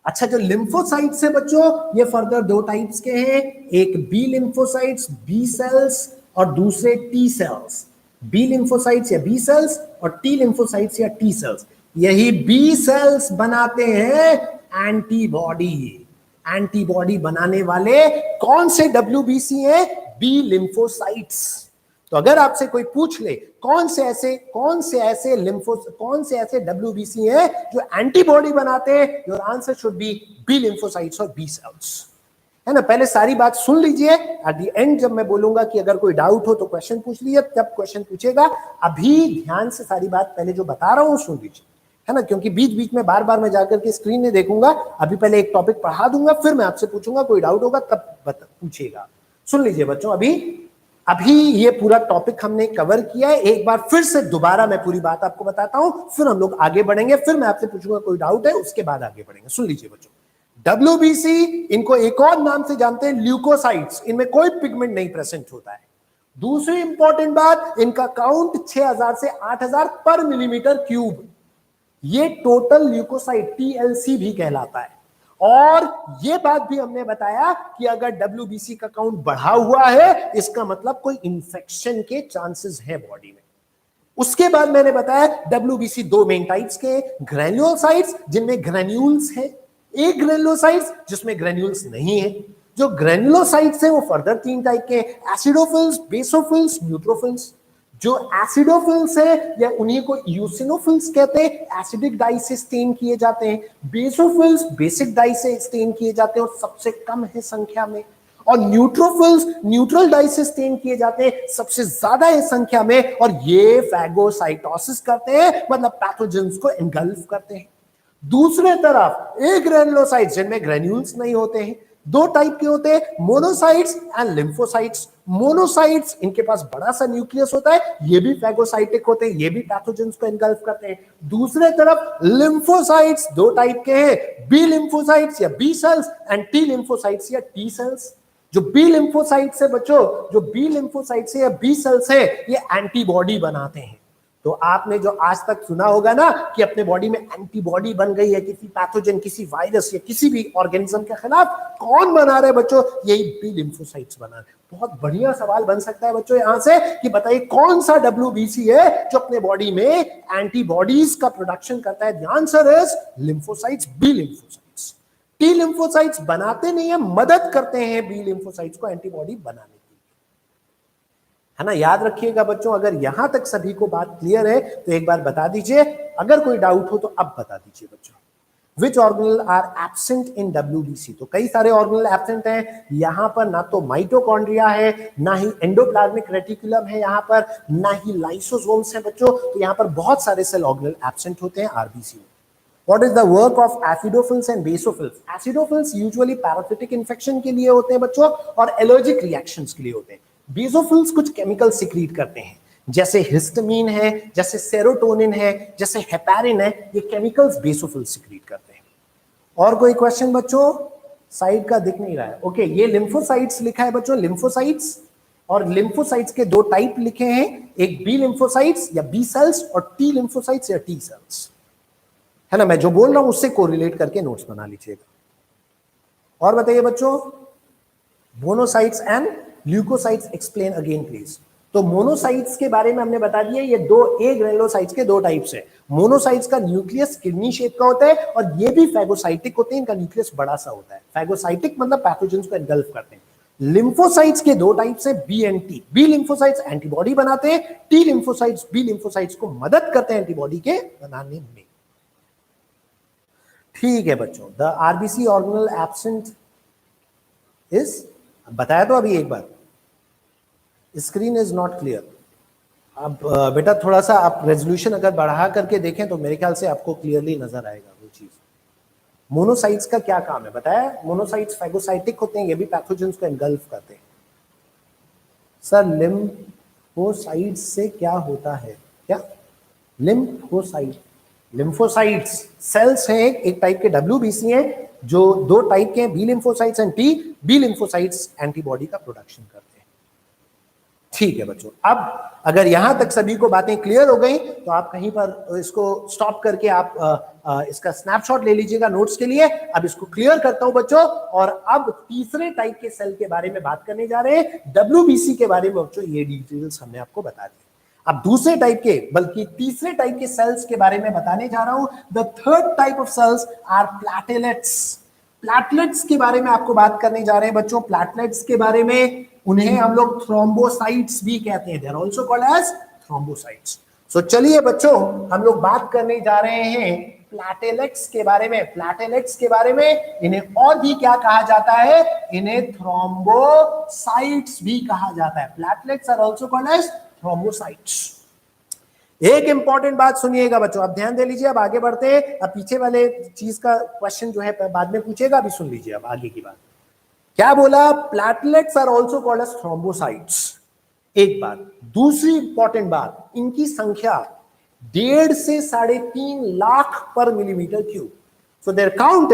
अच्छा, जो लिम्फोसाइट्स है बच्चों, ये फर्दर 2 टाइप्स के हैं, एक बी लिम्फोसाइट्स, बी सेल्स, और दूसरे टी सेल्स। बी लिम्फोसाइट्स या बी सेल्स, और टी लिम्फोसाइट्स या टी सेल्स। यही बी सेल्स बनाते हैं एंटीबॉडी बनाने वाले कौन से WBC हैं, बी लिम्फोसाइट्स। तो अगर आपसे कोई पूछ ले कौन से ऐसे WBC हैं जो एंटीबॉडी बनाते हैं, your answer should be B lymphocytes और बी सेल्स, है ना। पहले सारी बात सुन लीजिए, एट द एंड जब मैं बोलूंगा कि अगर कोई डाउट हो तो क्वेश्चन पूछ लीजिए, तब क्वेश्चन पूछेगा। अभी ध्यान से सारी बात पहले जो बता रहा हूं सुन लीजिए, है ना, क्योंकि बीच बीच में बार बार मैं जाकर के स्क्रीन नहीं देखूंगा। अभी पहले एक टॉपिक पढ़ा दूंगा, फिर मैं आपसे पूछूंगा, कोई डाउट होगा तब पूछिएगा। सुन लीजिए बच्चों, अभी ये पूरा टॉपिक हमने कवर किया है। एक बार फिर से दोबारा मैं पूरी बात आपको बताता हूं, फिर हम लोग आगे बढ़ेंगे, फिर मैं आपसे पूछूंगा कोई डाउट है, उसके बाद आगे बढ़ेंगे। सुन लीजिए बच्चों, WBC इनको एक और नाम से जानते हैं ल्यूकोसाइट्स, इनमें कोई पिगमेंट नहीं प्रेजेंट होता है। दूसरी इंपॉर्टेंट बात, इनका काउंट 6000 से 8000 पर मिलीमीटर क्यूब, ये टोटल ल्यूकोसाइट TLC भी कहलाता है। और ये बात भी हमने बताया कि अगर WBC का काउंट बढ़ा हुआ है, इसका मतलब कोई इंफेक्शन के चांसेस है बॉडी में। उसके बाद मैंने बताया WBC 2 मेन टाइप्स के, ग्रैन्युलोसाइट्स जिनमें ग्रैन्यूल्स है, एक ग्रेनुलोसाइट्स जिसमें ग्रेन्यूल्स नहीं है। जो ग्रेनुलोसाइट्स है वो फर्दर 3 टाइप के, एसिडोफिल्स, बेसोफिल्स, न्यूट्रोफिल्स। जो एसिडोफिल्स है या उन्हीं को यूसिनोफिल्स कहते हैं, एसिडिक डाई से स्टेन किए जाते हैं। बेसोफिल्स बेसिक डाई से स्टेन किए जाते हैं और सबसे कम है संख्या में। और न्यूट्रोफिल्स न्यूट्रल डाई से स्टेन किए जाते हैं, सबसे ज्यादा है संख्या में, और ये फैगोसाइटोसिस करते हैं, मतलब पैथोजेंस को एंगल्फ करते हैं। दूसरे तरफ एक ग्रेनुलोसाइट्स जिनमें ग्रेन्यूल्स नहीं होते हैं, 2 टाइप के होते हैं, मोनोसाइट्स एंड लिम्फोसाइट्स। मोनोसाइट्स इनके पास बड़ा सा न्यूक्लियस होता है, ये भी फैगोसाइटिक होते हैं, ये भी पैथोजेंस को एनगल्फ करते हैं। दूसरे तरफ लिम्फोसाइट्स 2 टाइप के हैं, बी लिम्फोसाइट्स या B cells and T lymphocytes या टी सेल्स। जो बी लिम्फोसाइट्स है बच्चों, जो बी लिम्फोसाइट्स है या बी सेल्स है, ये एंटीबॉडी बनाते हैं। तो आपने जो आज तक सुना होगा ना कि अपने बॉडी में एंटीबॉडी बन गई है किसी पैथोजन, किसी वायरस या किसी भी ऑर्गेनिज्म के खिलाफ, कौन बना रहे बच्चों? यही बी लिम्फोसाइट्स बना रहे। बहुत बढ़िया सवाल बन सकता है बच्चों यहां से कि बताइए कौन सा WBC है जो अपने बॉडी में एंटीबॉडीज का प्रोडक्शन करता है? The answer is lymphocytes, B lymphocytes. T lymphocytes बनाते नहीं है, मदद करते हैं बी लिम्फोसाइट्स को एंटीबॉडी बनाने, है ना। याद रखिएगा बच्चों, अगर यहां तक सभी को बात क्लियर है तो एक बार बता दीजिए, अगर कोई डाउट हो तो अब बता दीजिए बच्चों। Which organelle are absent in WBC? तो कई सारे ऑर्गेनल एब्सेंट हैं यहां पर, ना तो माइटोकॉन्ड्रिया है, ना ही एंडोप्लाज्मिक रेटिकुलम है यहां पर, ना ही लाइसोसोम्स हैं बच्चों। तो यहां पर बहुत सारे सेल ऑर्गेनल एब्सेंट होते हैं RBC में। What is the work of acidophils and basophils? Acidophils usually parasitic infection के लिए होते हैं बच्चों और एलर्जिक रिएक्शंस के लिए होते हैं। बेसोफिल्स कुछ केमिकल सिक्रीट करते हैं, जैसे हिस्टामिन है, जैसे सेरोटोनिन है, जैसे हेपारिन है, ये केमिकल्स बेसोफिल्स सिक्रीट करते हैं। और कोई क्वेश्चन बच्चों? साइड का दिख नहीं रहा है, ओके। ये लिम्फोसाइट्स लिखा है बच्चों, लिम्फोसाइट्स, और लिम्फोसाइट्स के 2 टाइप लिखे हैं, एक बी लिम्फोसाइट्स या बी सेल्स और टी लिम्फोसाइट्स या टी सेल्स, है ना। मैं जो बोल रहा हूं उससे कोरिलेट करके नोट्स बना लीजिएगा। और बताइए बच्चों, monocytes and leucocytes explain again please. तो मोनोसाइट्स के बारे में हमने बता दिया, ये 2 ए ग्रेनुलोसाइट्स के 2 टाइप्स है। मोनोसाइट्स का न्यूक्लियस किडनी शेप का होता है और ये भी फैगोसाइटिक होते हैं, इनका न्यूक्लियस बड़ा सा होता है। फैगोसाइटिक मतलब पैथोजेंस को एनगल्फ करते हैं। लिम्फोसाइट्स के 2 टाइप्स है, B and T. B lymphocytes antibody बनाते हैं, टी लिम्फोसाइट्स बी लिम्फोसाइट्स को मदद करते हैं एंटीबॉडी के बनाने में। ठीक है बच्चों, the RBC organelle absent is, बताया तो अभी एक बार, स्क्रीन इज नॉट क्लियर। अब बेटा थोड़ा सा आप रेजोल्यूशन अगर बढ़ा करके देखें तो मेरे ख्याल से आपको क्लियरली नजर आएगा वो चीज। मोनोसाइट्स का क्या काम है बताया? मोनोसाइट्स फैगोसाइटिक होते हैं, ये भी पैथोजेंस को एनगल्फ करते हैं। सर लिम्फोसाइट्स से क्या होता है? क्या लिम्फोसाइट? लिम्फोसाइट्स सेल्स हैं, एक टाइप के WBC हैं, जो 2 टाइप के हैं, B lymphocytes and T. B lymphocytes antibody का प्रोडक्शन करते हैं। ठीक है बच्चों, अब अगर यहां तक सभी को बातें क्लियर हो गई तो आप कहीं पर इसको स्टॉप करके आप इसका स्नैपशॉट ले लीजिएगा नोट्स के लिए। अब इसको क्लियर करता हूं बच्चों, और अब तीसरे टाइप के सेल के बारे में बात करने जा रहे हैं, WBC के बारे में बच्चों। ये डिटेल्स हमने आपको बता दी। अब दूसरे टाइप के, बल्कि तीसरे टाइप के सेल्स के बारे में बताने जा रहा हूं। The third type of cells are platelets. Platelets के बारे में आपको बात करने जा रहे हैं बच्चों। प्लैटलेट्स के बारे में, उन्हें हम लोग थ्रोम्बोसाइट्स भी कहते हैं, they are also called as thrombocytes. So चलिए बच्चों, हम लोग बात करने जा रहे हैं प्लैटेलेट्स के बारे में। प्लैटेलेट्स के बारे में, इन्हें और भी क्या कहा जाता है? इन्हें थ्रोम्बोसाइट्स भी कहा जाता है। Platelets are also called as thrombocytes. एक इंपॉर्टेंट बात सुनिएगा बच्चों, अब ध्यान दे लीजिए। अब आगे बढ़ते हैं। अब पीछे वाले चीज का क्वेश्चन जो है बाद में पूछेगा, अभी सुन लीजिए। अब आगे की बात क्या बोला? Platelets are also called as thrombocytes. एक बात, दूसरी इंपॉर्टेंट बात, इनकी संख्या 1.5 से 3.5 लाख पर millimetre cube. So their count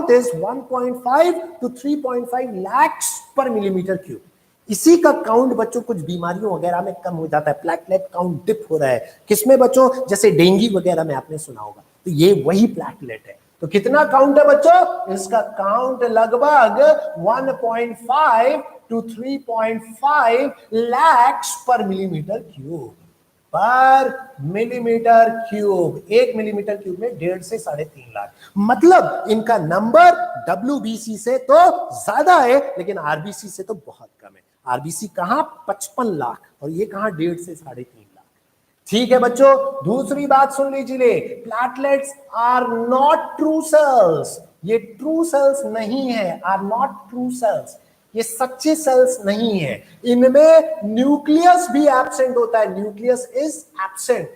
is 1.5 to 3.5 lakhs per millimeter cube. इसी का काउंट बच्चों कुछ बीमारियों वगैरह में कम हो जाता है। प्लैटलेट काउंट डिप हो रहा है, किसमें बच्चों? जैसे डेंगू वगैरह में आपने सुना होगा, तो ये वही प्लैटलेट है। तो कितना काउंट है बच्चों? इसका काउंट लगभग 1.5 to 3.5 lakhs पर मिलीमीटर क्यूब। पर मिलीमीटर क्यूब, 1 मिलीमीटर क्यूब में 1.5 से 3.5 लाख, मतलब इनका नंबर WBC से तो ज्यादा है लेकिन RBC से तो बहुत कम है। RBC कहां 55 लाख और ये कहां 1.5 से 3.5 लाख। ठीक है बच्चों, दूसरी बात सुन लीजिए, platelets are not true cells, ये ट्रू सेल्स नहीं है, आर नॉट ट्रू सेल्स, ये सच्चे सेल्स नहीं है, इनमें न्यूक्लियस भी एब्सेंट होता है, न्यूक्लियस इज एब्सेंट,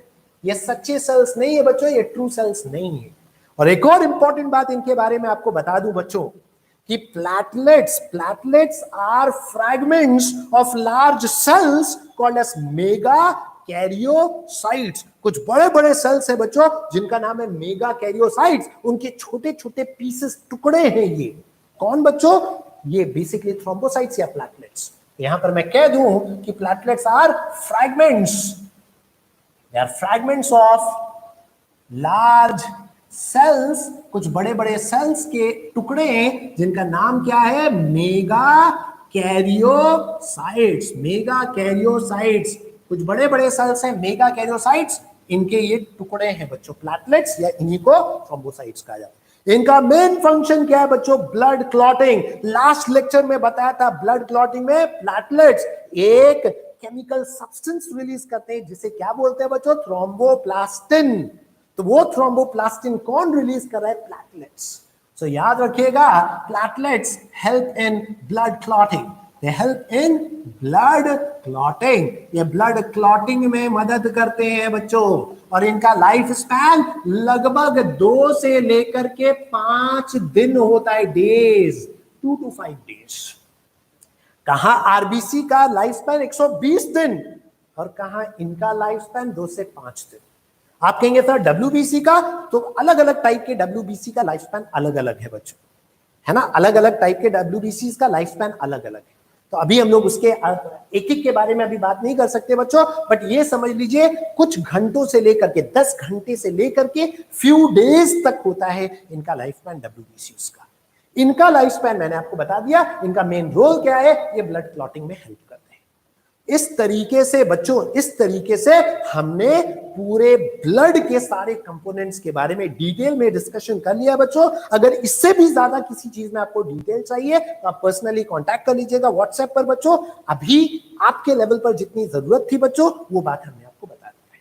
ये सच्चे सेल्स नहीं है बच्चों, ये ट्रू सेल्स नहीं है। और एक और इंपॉर्टेंट बात इनके बारे में आपको बता दूं बच्चों कि platelets are fragments of large cells called as megakaryocytes. कुछ बड़े बड़े सेल्स है बच्चों जिनका नाम है मेगा कैरियोसाइट्स, उनके छोटे छोटे पीसेस, टुकड़े हैं ये। कौन बच्चों? ये बेसिकली थ्रोम्बोसाइट्स या प्लेटलेट्स। यहां पर मैं कह दूं कि platelets are fragments, they are fragments of large cells, कुछ बड़े बड़े सेल्स के टुकड़े हैं जिनका नाम क्या है? Mega karyocytes, mega karyocytes. कुछ बड़े बड़े सेल्स हैं मेगा कैरियोसाइट्स, इनके ये टुकड़े हैं बच्चों प्लेटलेट्स, या इन्हीं को थ्रोम्बोसाइट्स कहा जाता है। इनका मेन फंक्शन क्या है बच्चों? Blood clotting. लास्ट लेक्चर में बताया था ब्लड क्लॉटिंग में प्लेटलेट्स एक केमिकल सब्सटेंस रिलीज करते हैं जिसे क्या बोलते हैं बच्चों? थ्रोम्बोप्लास्टिन। तो वो थ्रोम्बोप्लास्टिन कौन रिलीज कर रहा है? प्लेटलेट्स। सो याद रखिएगा, platelets help in blood clotting, they help in blood clotting, ये ब्लड क्लॉटिंग में मदद करते हैं बच्चों। और इनका लाइफ स्पैन लगभग 2 से लेकर के 5 दिन होता है, डेज, 2 to 5 डेज। कहां आरबीसी का लाइफ स्पैन 120 दिन और कहां इनका लाइफ स्पैन 2 से 5 दिन। आप कहेंगे सर डब्ल्यूबीसी का, तो अलग अलग टाइप के डब्ल्यूबीसी का लाइफ स्पैन अलग अलग है बच्चों, है ना, अलग अलग टाइप के डब्ल्यूबीसी का लाइफ स्पैन अलग अलग है। तो अभी हम लोग उसके एक एक के बारे में अभी बात नहीं कर सकते बच्चों, बट ये समझ लीजिए कुछ घंटों से लेकर के 10 घंटे से लेकर के फ्यू डेज तक होता है इनका लाइफ स्पैन डब्ल्यूबीसी का। इनका लाइफ स्पैन मैंने आपको बता दिया, इनका मेन रोल क्या है? ये ब्लड क्लॉटिंग में हेल्प करते हैं। इस तरीके से बच्चों, इस तरीके से हमने पूरे ब्लड के सारे कंपोनेंट्स के बारे में डिटेल में डिस्कशन कर लिया बच्चों। अगर इससे भी ज्यादा किसी चीज में आपको डिटेल चाहिए तो आप पर्सनली कांटेक्ट कर लीजिएगा व्हाट्सएप पर बच्चों। अभी आपके लेवल पर जितनी जरूरत थी बच्चों वो बात हमने आपको बता दी है।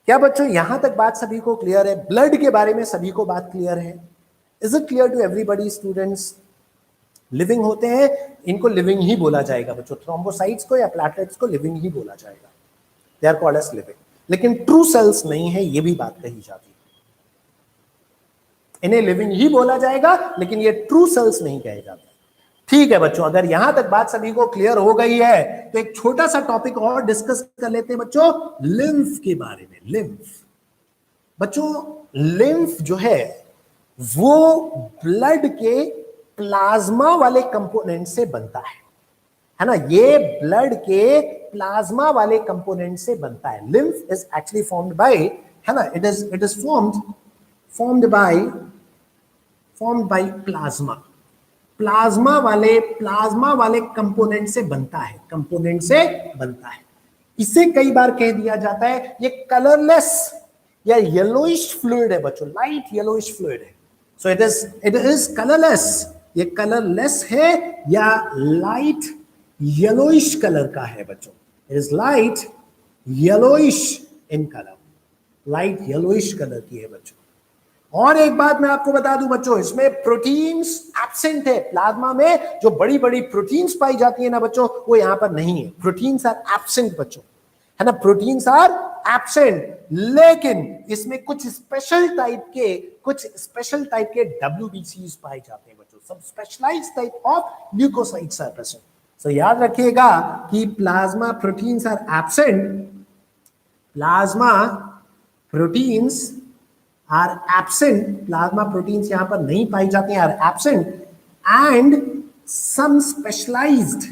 क्या बच्चों यहां तक बात सभी को क्लियर है? ब्लड के बारे में सभी को बात क्लियर है? Is it clear to everybody? Students living होते हैं, इनको लिविंग ही बोला जाएगा बच्चों, थ्रोम्बोसाइट्स को या प्लेटलेट्स को लिविंग ही बोला जाएगा, they are called as living. लेकिन ट्रू सेल्स नहीं है, ये भी बात कही जाती है। इन्हें लिविंग ही बोला जाएगा लेकिन ये ट्रू सेल्स नहीं कहे जाते। ठीक है बच्चों, अगर यहां तक बात सभी को क्लियर हो गई है तो एक छोटा सा टॉपिक और डिस्कस कर लेते हैं बच्चों, लिम्फ के बारे में। लिम्फ बच्चों, लिम्फ जो है वो ब्लड के प्लाज्मा वाले कंपोनेंट से बनता है ना, ये ब्लड के प्लाज्मा वाले कंपोनेंट से बनता है। Lymph is actually formed by, है ना, it is formed by plasma, plasma वाले कंपोनेंट से बनता है, कंपोनेंट से बनता है। इसे कई बार कह दिया जाता है ये कलरलेस या येलोइश फ्लूइड है बच्चों, लाइट येलोइश फ्लूइड है। सो इट इज कलरलेस, ये कलरलेस है या लाइट येलोइश कलर का है बच्चों। It is light yellowish in colour, light yellowish colour की है बच्चों। और एक बात मैं आपको बता दूं बच्चों, इसमें प्रोटीन्स एब्सेंट है। प्लाज्मा में जो बड़ी बड़ी प्रोटीन्स पाई जाती है ना बच्चों, वो यहां पर नहीं है, प्रोटीन्स आर एब्सेंट बच्चों, है ना, प्रोटीन्स आर एब्सेंट। लेकिन इसमें कुछ स्पेशल टाइप के डब्ल्यूबीसीज पाए जाते हैं बच्चों, सब specialised type of leucocytes are present. So याद रखिएगा कि plasma proteins are absent, plasma proteins are absent, plasma proteins यहां पर नहीं पाई जाती हैं, are absent, and some specialized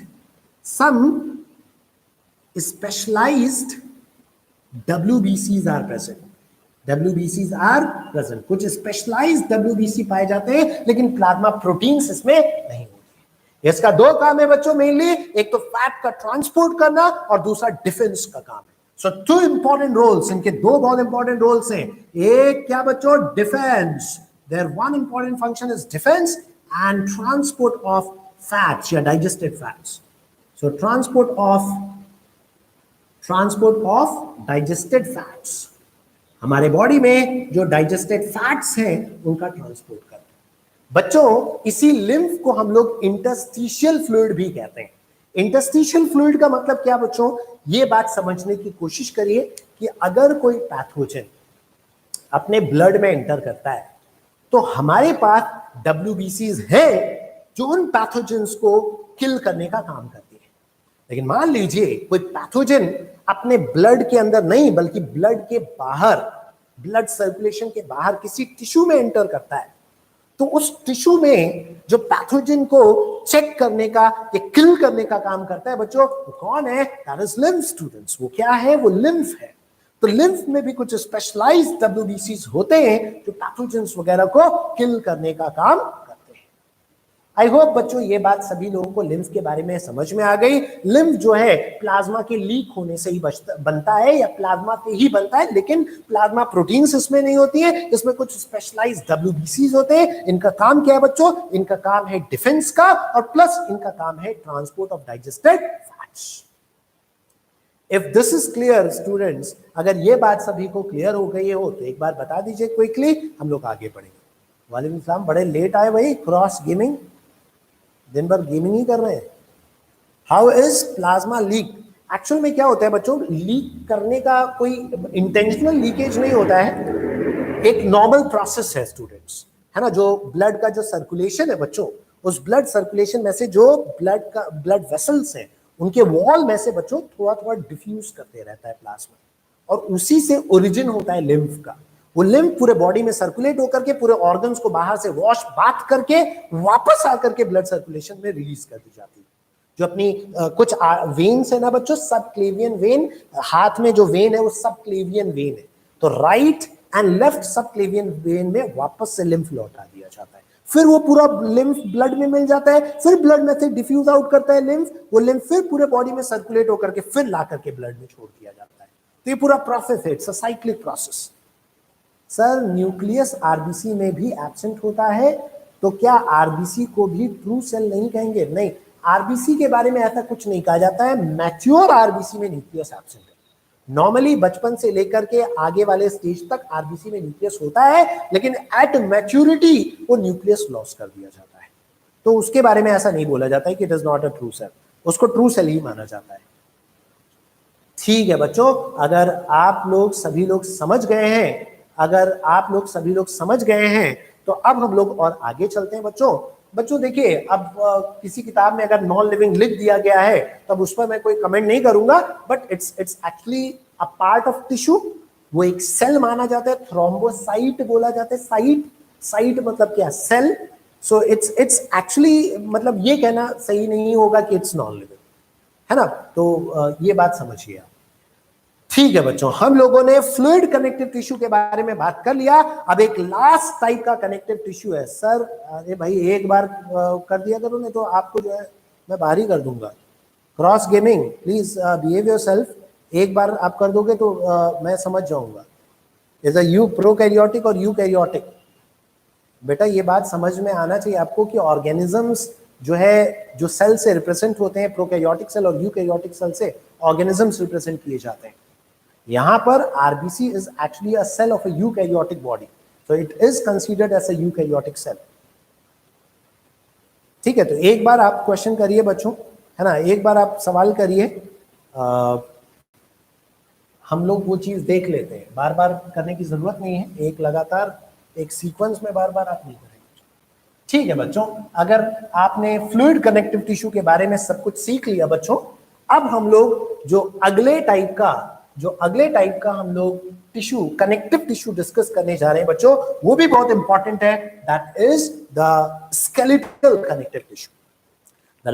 WBCs are present, WBCs are present, कुछ स्पेशलाइज्ड WBC पाए जाते हैं लेकिन प्लाज्मा प्रोटीन्स इसमें नहीं होती है। इसका 2 काम है बच्चों मेनली, एक तो फैट का ट्रांसपोर्ट करना और दूसरा डिफेंस का काम है। सो टू इंपॉर्टेंट रोल्स, इनके दो बहुत इंपॉर्टेंट रोल्स हैं। एक क्या बच्चों, defence, there one important function is defence and transport of fats या digested fats. So transport of digested fats, हमारे बॉडी में जो डाइजेस्टेड फैट्स हैं उनका ट्रांसपोर्ट करते हैं बच्चों। इसी लिम्फ को हम लोग इंटरस्टिशियल फ्लूइड भी कहते हैं। इंटरस्टिशियल फ्लूइड का मतलब क्या बच्चों, ये बात समझने की कोशिश करिए कि अगर कोई पैथोजन अपने ब्लड में एंटर करता है तो हमारे पास WBCs हैं जो उन पैथोजेंस को किल करने का काम करती है। लेकिन मान लीजिए कोई पैथोजन अपने ब्लड के अंदर नहीं बल्कि ब्लड के बाहर, ब्लड सर्कुलेशन के बाहर किसी टिश्यू में एंटर करता है, तो उस टिश्यू में जो पैथोजन को चेक करने का या किल करने का काम करता है बच्चों, वो कौन है? That is lymph students. वो क्या है? वो लिम्फ है। तो लिम्फ में भी कुछ स्पेशलाइज्ड WBCs होते हैं जो पैथोजेंस वगैरह को किल करने का काम करते हैं। आई होप बच्चों ये बात सभी लोगों को लिम्फ के बारे में समझ में आ गई। लिम्फ जो है प्लाज्मा के लीक होने से ही बनता है या प्लाज्मा से ही बनता है, लेकिन प्लाज्मा प्रोटीन्स इसमें नहीं होती है, इसमें कुछ स्पेशलाइज्ड WBCs होते हैं। इनका काम क्या है बच्चों? इनका काम है डिफेंस का और प्लस इनका काम है transport of digested fats. If this is clear students, अगर ये बात सभी को क्लियर हो गई हो तो एक बार बता दीजिए क्विकली, हम लोग आगे बढ़ेंगे। वालेकुम सलाम, बड़े लेट आए भाई। क्रॉस गेमिंग, दिन भर गेमिंग ही कर रहे हैं। How is plasma leak? Actual में क्या होता है बच्चों, लीक करने का कोई इंटेंशनल लीकेज नहीं होता है, एक नॉर्मल प्रोसेस है स्टूडेंट्स, है ना। जो ब्लड का जो सर्कुलेशन है बच्चों, उस ब्लड सर्कुलेशन में से जो ब्लड वेसल्स हैं उनके वॉल में से बच्चों थोड़ा थोड़ा डिफ्यूज करते रहता है प्लाज्मा, और उसी से ओरिजिन होता है लिम्फ का। वो लिम्फ पूरे बॉडी में सर्कुलेट होकर के पूरे ऑर्गन्स को बाहर से वॉश बाथ करके वापस आकर के ब्लड सर्कुलेशन में रिलीज कर दी जाती है। जो अपनी कुछ वेन्स है ना बच्चों, सब क्लेवियन वेन, हाथ में जो वेन है वो सब क्लेवियन वेन है, तो राइट एंड लेफ्ट सब क्लेवियन वेन में वापस से लिम्फ लौटा दिया जाता है। फिर वो पूरा लिम्फ ब्लड में मिल जाता है, फिर ब्लड में से डिफ्यूज आउट करता है लिम्फ, वो लिम्फ फिर पूरे बॉडी में सर्कुलेट होकर के फिर ला करके ब्लड में छोड़ दिया जाता है। तो ये पूरा प्रोसेस है, it's a cyclic process. Sir nucleus RBC में भी एब्सेंट होता है, तो क्या आरबीसी को भी ट्रू सेल नहीं कहेंगे? नहीं, आरबीसी के बारे में ऐसा कुछ नहीं कहा जाता है। मैच्योर आरबीसी में न्यूक्लियस एब्सेंट है। नॉर्मली बचपन से लेकर के आगे वाले स्टेज तक आरबीसी में न्यूक्लियस होता है, लेकिन एट मैच्योरिटी वो न्यूक्लियस लॉस कर दिया जाता है। तो उसके बारे में ऐसा नहीं बोला जाता है कि it is not a true cell, उसको ट्रू सेल ही माना जाता है। ठीक है बच्चों, अगर आप लोग सभी लोग समझ गए हैं, अगर आप लोग सभी लोग समझ गए हैं तो अब हम लोग और आगे चलते हैं बच्चों देखिए, अब किसी किताब में अगर नॉन लिविंग लिख दिया गया है तब उस पर मैं कोई कमेंट नहीं करूंगा, but it's actually a part of tissue. वो एक सेल माना जाता है, थ्रोम्बोसाइट बोला जाता है। साइट मतलब क्या? सेल। सो इट्स एक्चुअली, मतलब ये कहना सही नहीं होगा कि इट्स नॉन लिविंग, है ना। तो ये बात समझिए आप। ठीक है बच्चों, हम लोगों ने फ्लूइड कनेक्टिव टिश्यू के बारे में बात कर लिया। अब एक लास्ट टाइप का कनेक्टिव टिश्यू है। सर अरे भाई एक बार कर दिया करो, नहीं तो आपको जो है मैं बाहर ही कर दूंगा। Cross gaming, please behave yourself. एक बार आप कर दोगे तो मैं समझ जाऊंगा। इज अ यू प्रोकैरियोटिक और यूकैरियोटिक? बेटा ये बात समझ में आना चाहिए आपको कि ऑर्गेनिजम्स जो है, जो सेल से रिप्रेजेंट होते हैं, प्रोकैरियोटिक सेल और यूकैरियोटिक सेल से ऑर्गेनिजम्स रिप्रेजेंट किए जाते हैं। यहाँ पर RBC is actually a cell of a eukaryotic body, so it is considered as a eukaryotic cell. ठीक है, तो एक बार आप क्वेश्चन करिए बच्चों, है ना, एक बार आप सवाल करिए। हम लोग वो चीज देख लेते हैं, बार बार करने की जरूरत नहीं है, एक लगातार एक सीक्वेंस में बार बार आप नहीं करेंगे। ठीक है बच्चों, अगर आपने फ्लूइड कनेक्टिव टिश्यू के बारे में सब कुछ सीख लिया बच्चों, अब हम लोग जो अगले टाइप का हम लोग टिश्यू, कनेक्टिव टिश्यू डिस्कस करने जा रहे हैं बच्चों, वो भी बहुत इंपॉर्टेंट है। That is the skeletal connective tissue. The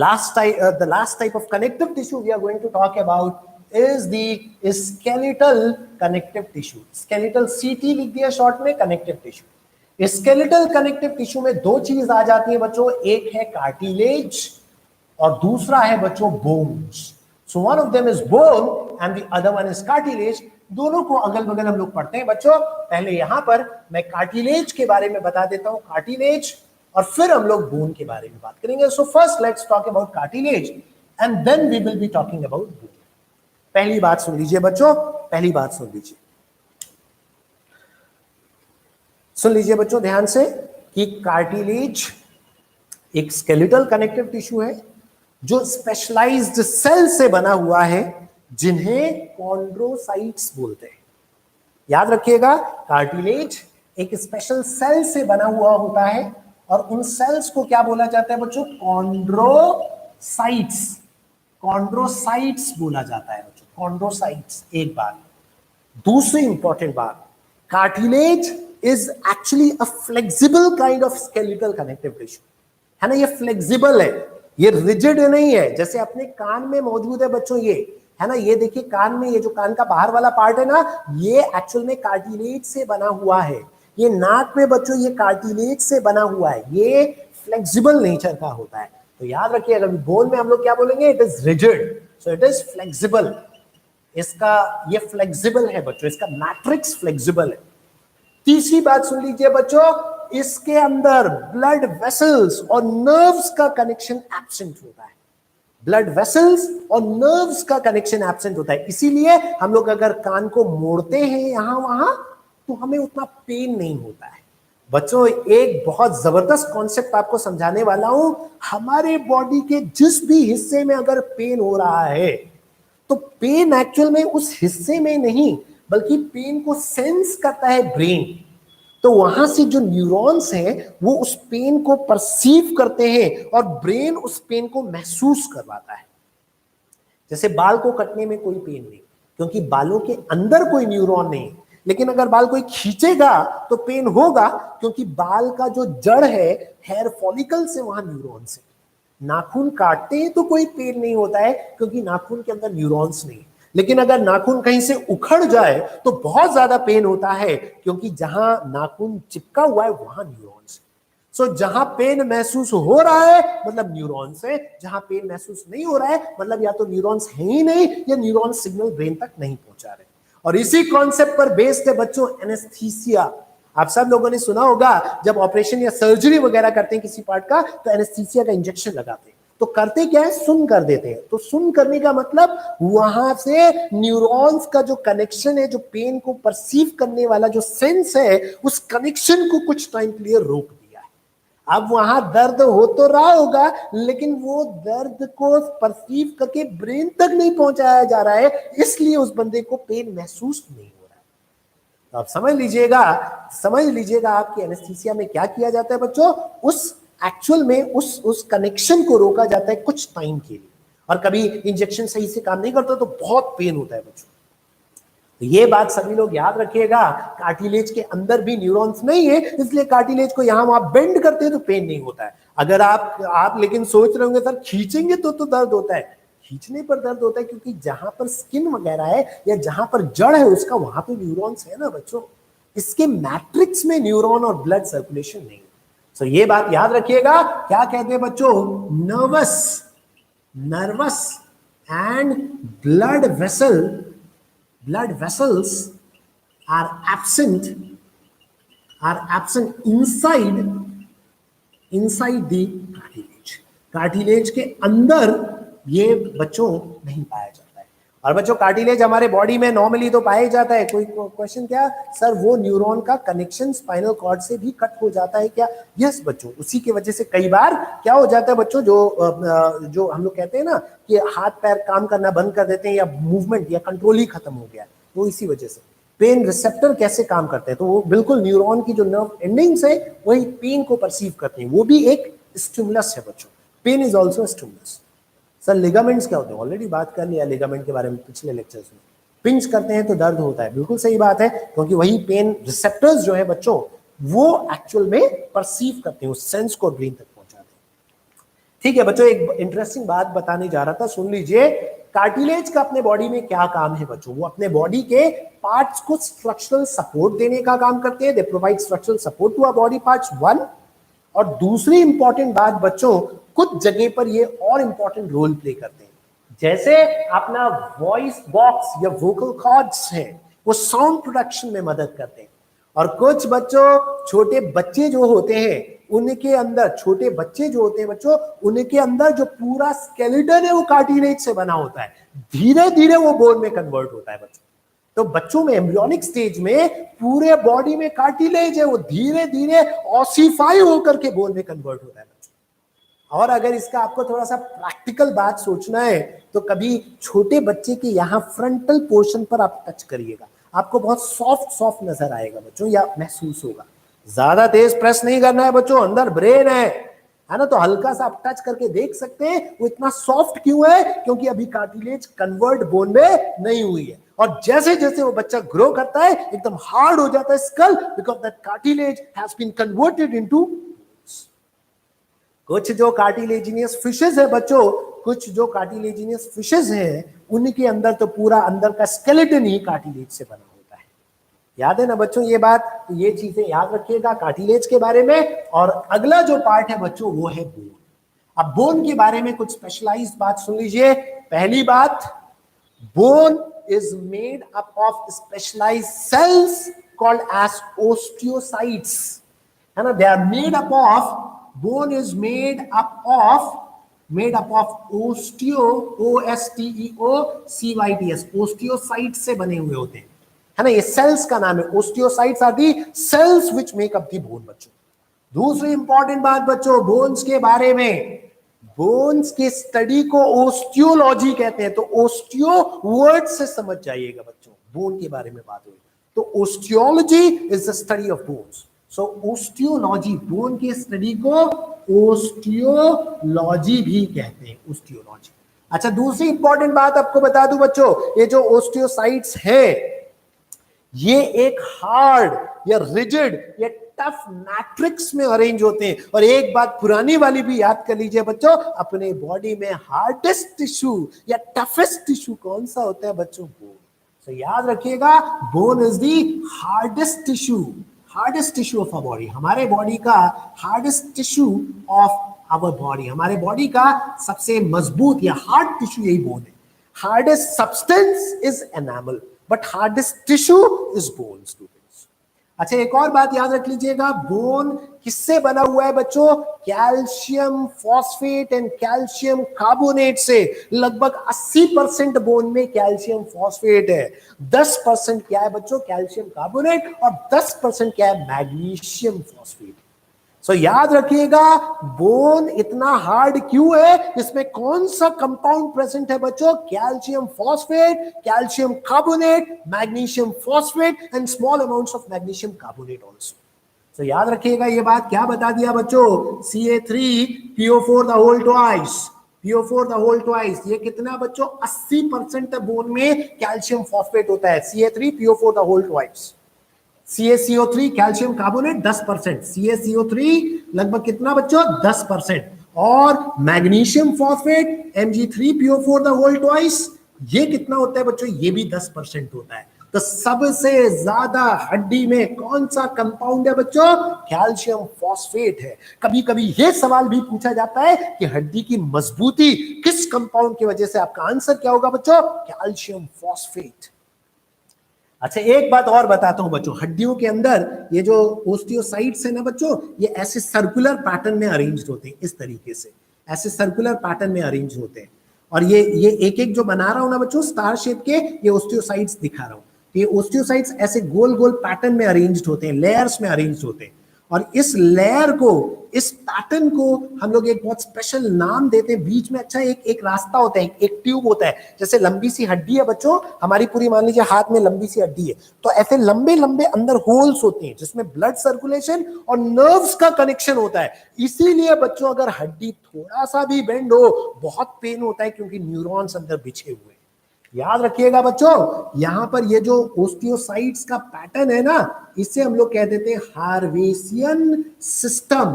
last type of connective tissue we are going to talk about is the skeletal connective tissue. Skeletal CT लिख दिया शॉर्ट में, connective tissue। Skeletal connective tissue में दो चीज आ जाती है बच्चों, एक है कार्टिलेज और दूसरा है बच्चों bones. So one of them is bone and the other one is cartilage. दोनों को अगल बगल हम लोग पढ़ते हैं बच्चों। पहले यहां पर मैं कार्टिलेज के बारे में बता देता हूं, कार्टिलेज, और फिर हम लोग बोन के बारे में बात करेंगे। So first let's talk about cartilage and then we will be talking about bone. पहली बात सुन लीजिए बच्चों, पहली बात सुन लीजिए, सुन लीजिए बच्चों ध्यान से कि कार्टिलेज एक स्केलेटल कनेक्टिव टिश्यू है जो स्पेशलाइज्ड सेल से बना हुआ है जिन्हें कॉन्ड्रोसाइट्स बोलते हैं। याद रखिएगा, कार्टिलेज एक स्पेशल सेल से बना हुआ होता है और उन सेल्स को क्या बोला जाता है बच्चों? कॉन्ड्रोसाइट्स। कॉन्ड्रोसाइट्स बोला जाता है बच्चों, कॉन्ड्रोसाइट्स। एक बात। दूसरी इंपॉर्टेंट बात, cartilage is actually a flexible kind of skeletal connective tissue, है ना। ये फ्लेक्सिबल है, ये रिजिड नहीं है। जैसे अपने कान में मौजूद है बच्चों, ये है ना, ये देखिए कान में, ये जो कान का बाहर वाला पार्ट है ना, ये एक्चुअल में कार्टिलेज से बना हुआ है। ये नाक में बच्चों, ये कार्टिलेज से बना हुआ है, ये फ्लेक्सिबल नेचर का होता है। तो याद रखिएगा, बोन में हम लोग क्या बोलेंगे? It is rigid, so it is flexible. इसका ये फ्लेक्सिबल है बच्चों, इसका मैट्रिक्स फ्लेक्सिबल है। तीसरी बात सुन लीजिए बच्चों, इसके अंदर ब्लड वेसल्स और नर्व्स का कनेक्शन एब्सेंट होता है। ब्लड वेसल्स और नर्व्स का कनेक्शन एब्सेंट होता है, इसीलिए हम लोग अगर कान को मोड़ते हैं यहां वहां तो हमें उतना पेन नहीं होता है। बच्चों एक बहुत जबरदस्त कॉन्सेप्ट आपको समझाने वाला हूं। हमारे बॉडी के जिस भी हिस्से में अगर पेन हो रहा है तो पेन एक्चुअल में उस हिस्से में नहीं, बल्कि पेन को सेंस करता है ब्रेन। तो वहां से जो न्यूरॉन्स हैं वो उस पेन को परसीव करते हैं और ब्रेन उस पेन को महसूस करवाता है। जैसे बाल को कटने में कोई पेन नहीं, क्योंकि बालों के अंदर कोई न्यूरॉन नहीं। लेकिन अगर बाल कोई खींचेगा तो पेन होगा, क्योंकि बाल का जो जड़ है हेयर फॉलिकल से वहां न्यूरॉन्स है। नाखून काटते हैं तो कोई पेन नहीं होता है, क्योंकि नाखून के अंदर न्यूरॉन्स नहीं। लेकिन अगर नाखून कहीं से उखड़ जाए तो बहुत ज्यादा पेन होता है, क्योंकि जहां नाखून चिपका हुआ है वहां न्यूरॉन्स। सो जहां पेन महसूस हो रहा है मतलब न्यूरॉन्स है, जहां पेन महसूस नहीं हो रहा है मतलब या तो न्यूरॉन्स है ही नहीं या न्यूरॉन सिग्नल ब्रेन तक नहीं पहुंचा रहे। और इसी कॉन्सेप्ट पर बेस्ड है बच्चों एनेस्थीसिया। आप सब लोगों ने सुना होगा, जब ऑपरेशन या सर्जरी वगैरह करते हैं किसी पार्ट का तो एनेस्थीसिया का इंजेक्शन लगाते हैं। तो करते क्या है? सुन कर देते हैं। तो सुन करने का मतलब वहां से न्यूरॉन्स का जो कनेक्शन है, जो पेन को परसीव करने वाला जो सेंस है, उस कनेक्शन को कुछ टाइम के लिए रोक दिया है। अब वहां दर्द हो तो रहा होगा, लेकिन वो दर्द को परसीव करके ब्रेन तक नहीं पहुंचाया जा रहा है, इसलिए उस बंदे को पेन महसूस नहीं हो रहा है। तो आप समझ लीजिएगा आपकी एनेस्थीसिया में क्या किया जाता है बच्चों, उस एक्चुअल में उस कनेक्शन को रोका जाता है कुछ टाइम के लिए। और कभी इंजेक्शन सही से काम नहीं करता तो बहुत पेन होता है बच्चों। तो ये बात सभी लोग याद रखिएगा, कार्टिलेज के अंदर भी न्यूरॉन्स नहीं है, इसलिए कार्टिलेज को यहां वहां बेंड करते हैं तो पेन नहीं होता है। अगर आप लेकिन सोच रहे होंगे सर खींचेंगे तो दर्द होता है। खींचने पर दर्द होता है, क्योंकि जहां पर स्किन वगैरह है या जहां पर जड़ है उसका, वहां तो न्यूरॉन्स है ना बच्चों। इसके मैट्रिक्स में न्यूरॉन और ब्लड सर्कुलेशन नहीं। So, ये बात याद रखिएगा। क्या कहते हैं बच्चों? Nerves and blood vessels are absent inside the cartilage के अंदर ये बच्चों नहीं पाया जाता है। और बच्चों कार्टिलेज हमारे बॉडी में नॉर्मली तो पाया जाता है। कोई क्वेश्चन क्या सर, वो न्यूरॉन का कनेक्शन स्पाइनल कॉर्ड से भी कट हो जाता है क्या? यस बच्चों, उसी की वजह से कई बार क्या हो जाता है बच्चों, जो हम लोग कहते हैं ना कि हाथ पैर काम करना बंद कर देते हैं या मूवमेंट या कंट्रोल ही खत्म हो गया, वो इसी वजह से। पेन रिसेप्टर कैसे काम करते हैं? तो वो बिल्कुल न्यूरॉन की जो नर्व एंडिंग्स है वही पेन को परसीव करते हैं, वो भी एक स्टिमुलस है बच्चों। Pain is also stimulus. Sir ligaments क्या होते हैं? ऑलरेडी बात कर लिया लिगामेंट के बारे में पिछले लेक्चर्स में। पिंच करते हैं तो दर्द होता है, बिल्कुल सही बात है, क्योंकि वही पेन रिसेप्टर्स जो है बच्चों वो एक्चुअल में परसीव करते हैं, उस सेंस को ब्रेन तक पहुंचाते हैं। ठीक है बच्चों, एक इंटरेस्टिंग बात बताने जा रहा था, सुन लीजिए। कार्टिलेज का अपने बॉडी में क्या काम है बच्चों? वो अपने बॉडी के पार्ट्स को स्ट्रक्चरल सपोर्ट देने का काम करते हैं। They provide structural support to our body parts, one. और दूसरी इंपॉर्टेंट बात बच्चों, कुछ जगह पर ये और इंपॉर्टेंट रोल प्ले करते हैं। जैसे अपना वॉइस बॉक्स या वोकल कॉर्ड्स हैं, वो साउंड प्रोडक्शन में मदद करते हैं। और कुछ बच्चों, छोटे बच्चे जो होते हैं, उनके अंदर, छोटे बच्चे जो होते हैं बच्चों, उनके अंदर जो पूरा स्केलेटन है वो कार्टिलेज से बना होता है, धीरे धीरे वो बोन में कन्वर्ट होता है बच्चों। तो बच्चों में एम्ब्रियोनिक स्टेज में पूरे बॉडी में कार्टिलेज है, वो धीरे धीरे ऑसिफाई होकर के बोन में कन्वर्ट होता है बच्चों। और अगर इसका आपको थोड़ा सा प्रैक्टिकल बात सोचना है, तो कभी छोटे बच्चे के यहाँ फ्रंटल पोर्शन पर आप टच करिएगा, आपको बहुत सॉफ्ट सॉफ्ट नजर आएगा बच्चों, या महसूस होगा। ज्यादा तेज प्रेस नहीं करना है बच्चों, अंदर ब्रेन है ना, तो हल्का सा आप टच करके देख सकते हैं वो इतना सॉफ्ट क्यों है, क्योंकि अभी कार्टिलेज कन्वर्ट बोन में नहीं हुई है। और जैसे जैसे वो बच्चा ग्रो करता है एकदम हार्ड हो जाता है skull, because that cartilage has been converted into. कुछ जो कार्टिलेजिनियस फिशेस है बच्चों, कुछ जो कार्टिलेजिनियस फिशेस हैं, उनके अंदर तो पूरा अंदर का स्केलेटन ही कार्टिलेज से बना होता है। याद है ना बच्चों ये बात? तो ये चीजें याद रखिएगा कार्टिलेज के बारे में। और अगला जो पार्ट है बच्चों वो है बोन। अब बोन के बारे में कुछ स्पेशलाइज्ड बात सुन लीजिए। पहली बात, bone is made up of specialized cells called as osteocytes, है ना? They are made up of, bone is made up of osteocytes, osteocytes से बने हुए होते हैं, है ना? ये सेल्स का नाम है, osteocytes are the cells which make up the bone बच्चों। दूसरी इंपॉर्टेंट बात बच्चों बोन्स के बारे में, बोन्स के स्टडी को ओस्टियोलॉजी कहते हैं। तो ओस्टियो वर्ड से समझ जाइएगा बच्चों, बोन के बारे में बात हुई तो osteology is the study of bones. So osteology, bone के स्टडी को ओस्टियोलॉजी भी कहते हैं, ओस्टियोलॉजी। अच्छा, दूसरी इंपॉर्टेंट बात आपको बता दूं बच्चों, ये जो ओस्टियोसाइट्स है, ये एक हार्ड या रिजिड या टफ मैट्रिक्स में अरेंज होते हैं। और एक बात पुरानी वाली भी याद कर लीजिए बच्चों, अपने बॉडी में हार्डेस्ट टिश्यू या टफेस्ट टिश्यू कौन सा होता है बच्चों? बोन। तो याद रखिएगा, bone is the hardest tissue of our body. हमारे बॉडी का hardest tissue of our body, हमारे बॉडी का सबसे मजबूत या हार्ड टिश्यू यही बोन है। Hardest substance is enamel, but hardest tissue is bones. अच्छा, एक और बात याद रख लीजिएगा, बोन किससे बना हुआ है बच्चों? Calcium phosphate and calcium carbonate से। लगभग 80% बोन में कैल्शियम फॉस्फेट है, 10% क्या है बच्चों? कैल्शियम कार्बोनेट, और 10% क्या है? Magnesium phosphate. सो याद रखिएगा, बोन इतना हार्ड क्यों है? इसमें कौन सा कंपाउंड प्रेजेंट है बच्चों? Calcium phosphate, calcium carbonate, magnesium phosphate and small amounts of magnesium carbonate also. So याद रखिएगा, ये बात क्या बता दिया बच्चों? Ca3PO4 the whole twice, PO4 the whole twice. ये कितना बच्चों? 80% बोन में कैल्शियम फॉस्फेट होता है, Ca3PO4 the whole twice. CaCO3 calcium carbonate 10%, CaCO3 लगभग कितना बच्चों? 10%। और magnesium phosphate Mg3PO4 the whole twice, ये कितना होता है बच्चों? ये भी 10% होता है। तो सबसे ज्यादा हड्डी में कौन सा कंपाउंड है बच्चों? कैल्शियम फॉस्फेट है। कभी कभी ये सवाल भी पूछा जाता है कि हड्डी की मजबूती किस कंपाउंड की वजह से? आपका आंसर क्या होगा बच्चों? Calcium phosphate. अच्छा, एक बात और बताता हूं बच्चों, हड्डियों के अंदर ये जो ओस्टियोसाइट्स है ना बच्चों, ये ऐसे सर्कुलर पैटर्न में अरेंज होते हैं, इस तरीके से ऐसे सर्कुलर पैटर्न में अरेंज होते हैं। और ये एक एक जो बना रहा हूं ना बच्चों स्टार शेप के, ये ओस्टियोसाइट्स दिखा रहा हूं। ये ओस्टियोसाइट्स ऐसे गोल गोल पैटर्न में अरेंज्ड होते हैं, लेयर्स में अरेंज्ड होते हैं। और इस लेयर को, इस पैटर्न को हम लोग एक बहुत स्पेशल नाम देते हैं। बीच में अच्छा एक रास्ता होता है, एक ट्यूब होता है। जैसे लंबी सी हड्डी है बच्चों हमारी पूरी, मान लीजिए हाथ में लंबी सी हड्डी है, तो ऐसे लंबे लंबे अंदर होल्स होते हैं जिसमें ब्लड सर्कुलेशन और नर्व्स का कनेक्शन होता है। इसीलिए बच्चों अगर हड्डी थोड़ा सा भी बेंड हो, बहुत पेन होता है, क्योंकि न्यूरॉन्स अंदर बिछे हुए हैं। याद रखिएगा बच्चों, यहां पर ये जो ओस्टियोसाइट्स का पैटर्न है ना, इसे हम लोग कह देते हैं हार्वेसियन सिस्टम।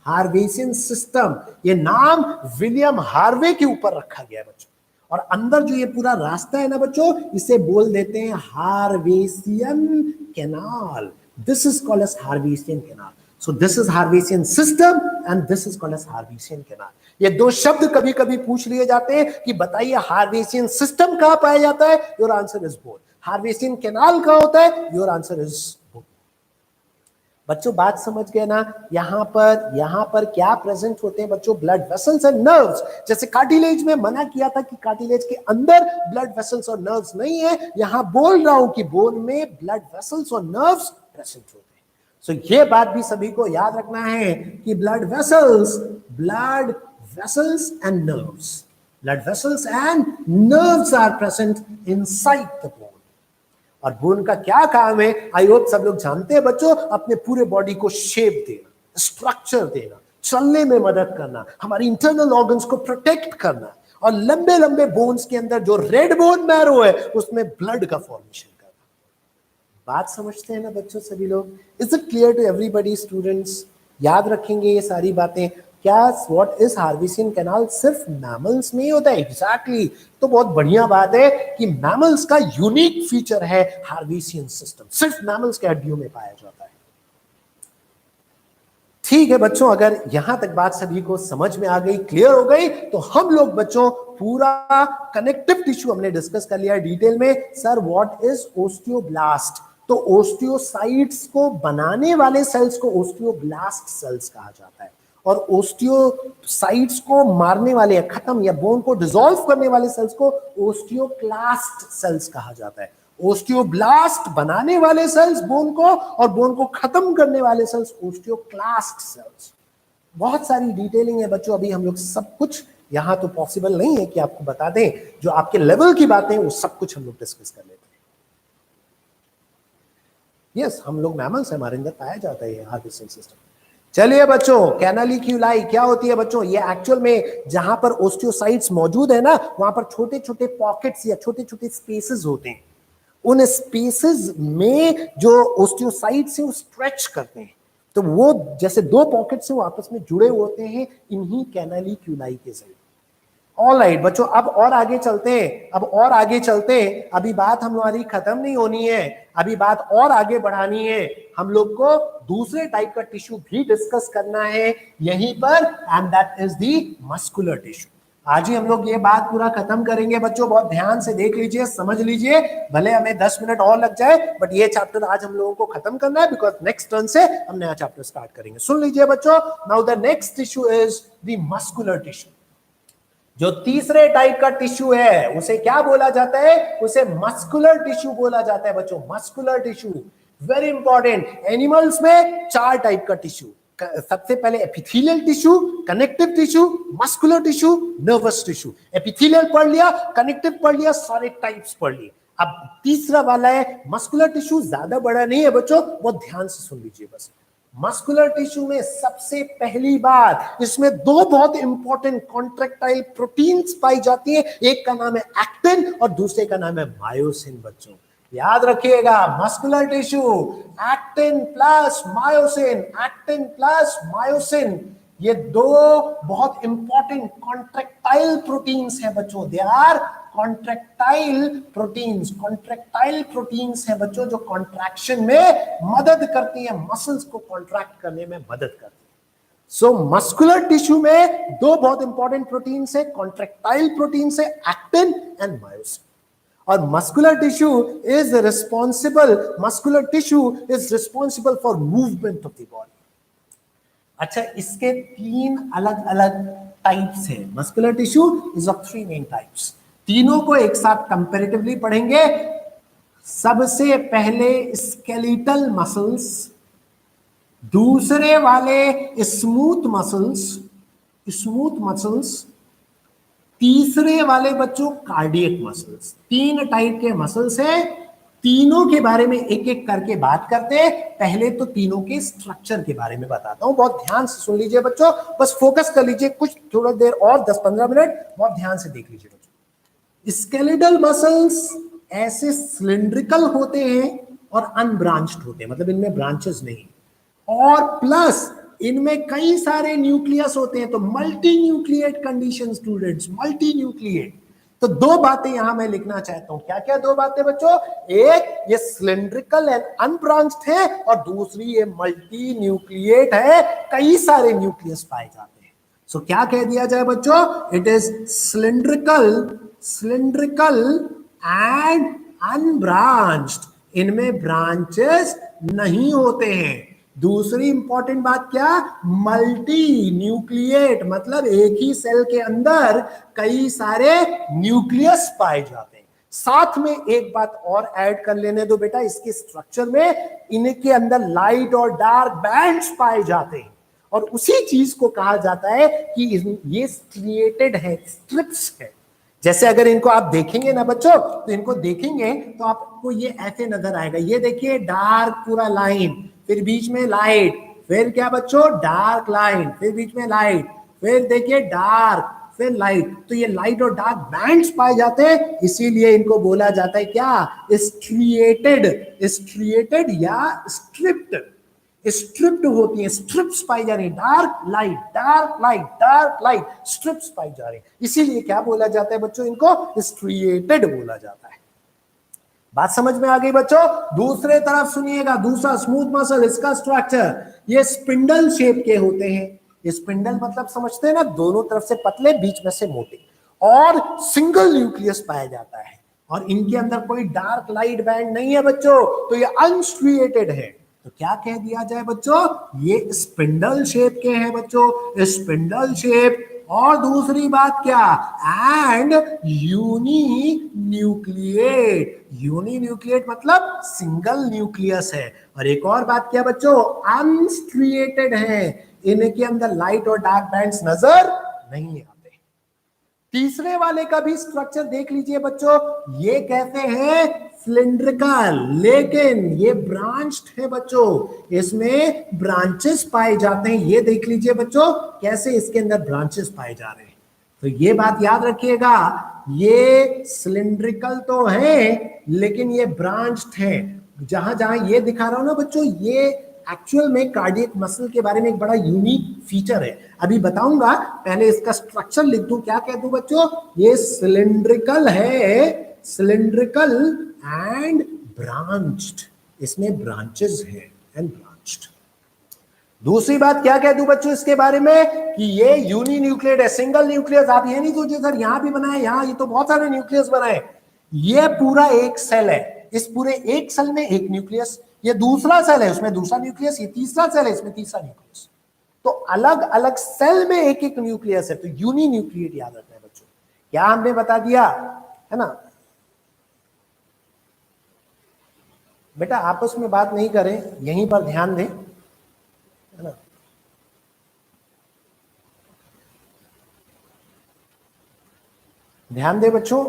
हार्वेसियन सिस्टम, ये नाम विलियम हार्वे के ऊपर रखा गया है बच्चों। और अंदर जो ये पूरा रास्ता है ना बच्चों, इसे बोल देते हैं Haversian canal. This is called as Haversian canal. So this is Harveysian system and this is called as Harveysian canal. ये दो शब्द कभी कभी पूछ लिए जाते हैं कि बताइए Harveysian system कहाँ पाया जाता है? Your answer is both. Harveysian canal कहाँ होता है? Your answer is both. बच्चों बात समझ गए ना? यहाँ पर क्या प्रेजेंट होते हैं बच्चों? Blood vessels and nerves. जैसे कार्टिलेज में मना किया था कि कार्टिलेज के अंदर ब्लड वेसल्स और नर्व्स नहीं है, यहाँ बोल रहा हूं कि बोन में ब्लड वेसल्स और नर्व्स प्रेजेंट होते हैं. सो ये बात भी सभी को याद रखना है कि blood vessels and nerves are present inside the bone. और बोन का क्या काम है? आई होप सब लोग जानते हैं बच्चों. अपने पूरे बॉडी को शेप देना, स्ट्रक्चर देना, चलने में मदद करना, हमारी इंटरनल ऑर्गन्स को प्रोटेक्ट करना, और लंबे लंबे बोन्स के अंदर जो रेड बोन मैरो है उसमें ब्लड का फॉर्मेशन करना. बात समझते हैं ना बच्चों सभी लोग? Is it clear to everybody students? याद रखेंगे ये सारी बातें. क्या व्हाट इज हार्वेसियन कैनाल सिर्फ मैमल्स में ही होता है? एग्जैक्टली. तो बहुत बढ़िया बात है कि मैमल्स का यूनिक फीचर है हार्वेसियन सिस्टम. सिर्फ मैमल्स के हड्डियों में पाया जाता है. ठीक है बच्चों, अगर यहां तक बात सभी को समझ में आ गई, क्लियर हो गई, तो हम लोग बच्चों पूरा कनेक्टिव टिश्यू हमने डिस्कस कर लिया डिटेल में. Sir what is osteoblast? तो ओस्टियोसाइट्स को बनाने वाले सेल्स को ओस्टियोब्लास्ट सेल्स कहा जाता है, और ओस्टियोसाइट्स को मारने वाले, खत्म या बोन को डिसॉल्व करने वाले सेल्स को ओस्टियोक्लास्ट सेल्स कहा जाता है. ओस्टियोब्लास्ट बनाने वाले सेल्स बोन को, और बोन को खत्म करने वाले सेल्स ओस्टियोक्लास्ट सेल्स. बहुत सारी डिटेलिंग है बच्चों. अभी हम लोग सब कुछ यहां तो पॉसिबल नहीं है कि आपको बता दें. जो आपके लेवल की बातें वो सब कुछ हम लोग डिस्कस कर लेते हैं. यस, हम लोग मैमल्स, हमारे अंदर पाया जाता है हार्वेसियन सिस्टम. चलिए बच्चों, कैनालिक्यूलाई क्या होती है बच्चों? ये एक्चुअल में जहां पर ओस्टियोसाइट्स मौजूद है ना, वहां पर छोटे छोटे पॉकेट्स या छोटे छोटे स्पेसेस होते हैं. उन स्पेसेस में जो ओस्टियोसाइट्स है वो स्ट्रेच करते हैं. तो वो जैसे दो पॉकेट्स हैं वो आपस में जुड़े होते हैं इन्हीं कैनालिक्यूलाई के जरिए. ऑलराइट बच्चों, अब और आगे चलते हैं. अभी बात हमारी खत्म नहीं होनी है, अभी बात और आगे बढ़ानी है. हम लोग को दूसरे टाइप का टिश्यू भी डिस्कस करना है यहीं पर, and that is the muscular tissue. आज ही हम लोग ये बात पूरा खत्म करेंगे बच्चों. बहुत ध्यान से देख लीजिए, समझ लीजिए. भले हमें 10 मिनट और लग जाए, बट ये चैप्टर आज हम लोगों को खत्म करना है, बिकॉज नेक्स्ट टर्न से हम नया चैप्टर स्टार्ट करेंगे. सुन लीजिए बच्चों. Now the next tissue is the muscular tissue. जो तीसरे टाइप का टिश्यू है उसे क्या बोला जाता है? उसे मस्कुलर टिश्यू बोला जाता है बच्चों. Muscular tissue very important. Animals में 4 टाइप का टिश्यू. सबसे पहले epithelial tissue, connective tissue, muscular tissue, nervous tissue. Epithelial पढ़ लिया, कनेक्टिव पढ़ लिया, सारे टाइप्स पढ़ लिए. अब तीसरा वाला है मस्कुलर टिश्यू. ज्यादा बड़ा नहीं है बच्चों, बहुत ध्यान से सुन लीजिए बस. मस्कुलर टिश्यू में सबसे पहली बात, इसमें 2 बहुत इंपॉर्टेंट कॉन्ट्रैक्टाइल प्रोटीन्स पाई जाती है. एक का नाम है एक्टिन और दूसरे का नाम है मायोसिन. बच्चों याद रखिएगा, muscular tissue actin plus myosin, actin plus myosin, ये 2 बहुत इंपॉर्टेंट कॉन्ट्रैक्टाइल प्रोटीन्स हैं बच्चों. दे आर कॉन्ट्रैक्टाइल प्रोटीन्स है बच्चों, जो कॉन्ट्रैक्शन में मदद करती है, मसल्स को कॉन्ट्रैक्ट करने में मदद करती है. सो मस्कुलर टिश्यू में 2 बहुत इंपॉर्टेंट प्रोटीन्स है, कॉन्ट्रैक्टाइल प्रोटीन्स है, एक्टिन एंड मायोसिन. और muscular tissue is responsible for movement of the body. अच्छा, इसके 3 अलग अलग टाइप्स है. Muscular tissue is of 3 main types. तीनों को एक साथ कंपैरेटिवली पढ़ेंगे. सबसे पहले स्केलेटल मसल्स, दूसरे वाले स्मूथ मसल्स, तीसरे वाले बच्चों कार्डियक मसल्स. 3 टाइप के मसल्स हैं. तीनों के बारे में एक एक करके बात करते हैं. पहले तो तीनों के स्ट्रक्चर के बारे में बताता हूं. बहुत ध्यान से सुन लीजिए बच्चों, बस फोकस कर लीजिए कुछ थोड़ा देर और, 10-15 मिनट बहुत ध्यान से देख लीजिए बच्चों. स्केलेटल मसल्स ऐसे सिलिंड्रिकल होते हैं और अनब्रांच्ड होते हैं, मतलब इनमें ब्रांचेस नहीं, और प्लस इनमें कई सारे न्यूक्लियस होते हैं. तो multi nucleate condition students, multi nucleate. तो दो बातें यहां मैं लिखना चाहता हूं। क्या क्या दो बातें बच्चों? एक, ये सिलिंड्रिकल एंड अनब्रांच्ड है, और दूसरी ये मल्टी न्यूक्लिएट है, कई सारे न्यूक्लियस पाए जाते हैं। सो क्या कह दिया जाए बच्चों? It is cylindrical and unbranched, इनमें ब्रांचेस नहीं होते हैं। दूसरी इंपॉर्टेंट बात क्या? मल्टी न्यूक्लिएट, मतलब एक ही सेल के अंदर कई सारे न्यूक्लियस पाए जाते हैं। साथ में एक बात और ऐड कर लेने दो बेटा, इसके स्ट्रक्चर में इनके अंदर लाइट और डार्क बैंड्स पाए जाते हैं, और उसी चीज को कहा जाता है कि ये स्ट्रिएटेड है, स्ट्रिप्स है। जैसे अगर इनको आप देखेंगे ना बच्चों, तो इनको देखेंगे तो आपको ये ऐसे नजर आएगा। ये देखिए डार्क पूरा लाइन, फिर बीच में लाइट, फिर क्या बच्चों? डार्क लाइन, फिर बीच में लाइट, फिर देखिए डार्क, फिर लाइट। तो ये लाइट और डार्क बैंड्स पाए जाते हैं, इसीलिए इनको बोला जाता है क्या? स्ट्रिएटेड, स्ट्रिएटेड या स्ट्रिप्ड। स्ट्रिप्ड होती है, स्ट्रिप्स पाई जा रही है, dark light, dark light, dark light, strips पाई जा रही है, इसीलिए क्या बोला जाता है बच्चों? इनको स्ट्रिएटेड बोला जाता है। बात समझ में आ गई बच्चों? दूसरे तरफ सुनिएगा, दूसरा स्मूथ मसल, इसका स्ट्रक्चर ये स्पिंडल शेप के होते हैं। स्पिंडल मतलब समझते हैं ना, दोनों तरफ से पतले, बीच में से मोटे, और सिंगल न्यूक्लियस पाया जाता है, और इनके अंदर कोई डार्क लाइट बैंड नहीं है बच्चों, तो ये अनस्ट्रिएटेड है। तो क्या कह दिया जाए बच्चों? ये स्पिंडल शेप के हैं बच्चों, स्पिंडल शेप। और दूसरी बात क्या? And uninucleate, uninucleate मतलब सिंगल न्यूक्लियस है। और एक और बात क्या बच्चों? अनस्ट्रिएटेड है, इनके अंदर लाइट और डार्क बैंड्स नजर नहीं आते। तीसरे वाले का भी स्ट्रक्चर देख लीजिए बच्चों, ये कहते हैं सिलिंड्रिकल, लेकिन ये ब्रांच्ड है बच्चों, इसमें ब्रांचेस पाए जाते हैं। ये देख लीजिए बच्चों, कैसे इसके अंदर ब्रांचेस पाए जा रहे हैं। तो ये बात याद रखिएगा, ये सिलिंड्रिकल तो है, लेकिन ये ब्रांच्ड है। जहां जहां ये दिखा रहा हूं ना बच्चों, ये एक्चुअल में कार्डियक मसल के बारे में एक बड़ा यूनिक फीचर है, अभी बताऊंगा। पहले इसका स्ट्रक्चर लिख दूं, क्या कह दूं बच्चों? ये सिलिंड्रिकल है, सिलिंड्रिकल एंड ब्रांच्ड, इसमें ब्रांचेस है एंड ब्रांच्ड। दूसरी बात क्या कह दूं बच्चों इसके बारे में? कि ये यूनी न्यूक्लियेट है, सिंगल न्यूक्लियस। आप ये नहीं सोचिए सर यहां भी बनाए, यहां ये तो बहुत सारे न्यूक्लियस बनाए। ये पूरा एक सेल है, इस पूरे एक सेल में एक न्यूक्लियस, ये दूसरा सेल है उसमें दूसरा न्यूक्लियस, ये तीसरा सेल है इसमें तीसरा न्यूक्लियस। तो अलग अलग सेल में एक एक न्यूक्लियस है, तो यूनी न्यूक्लियेट याद रखना है बच्चों। क्या हमने बता दिया है ना बेटा? आपस में बात नहीं करें, यहीं पर ध्यान दें, है ना? ध्यान दें बच्चों।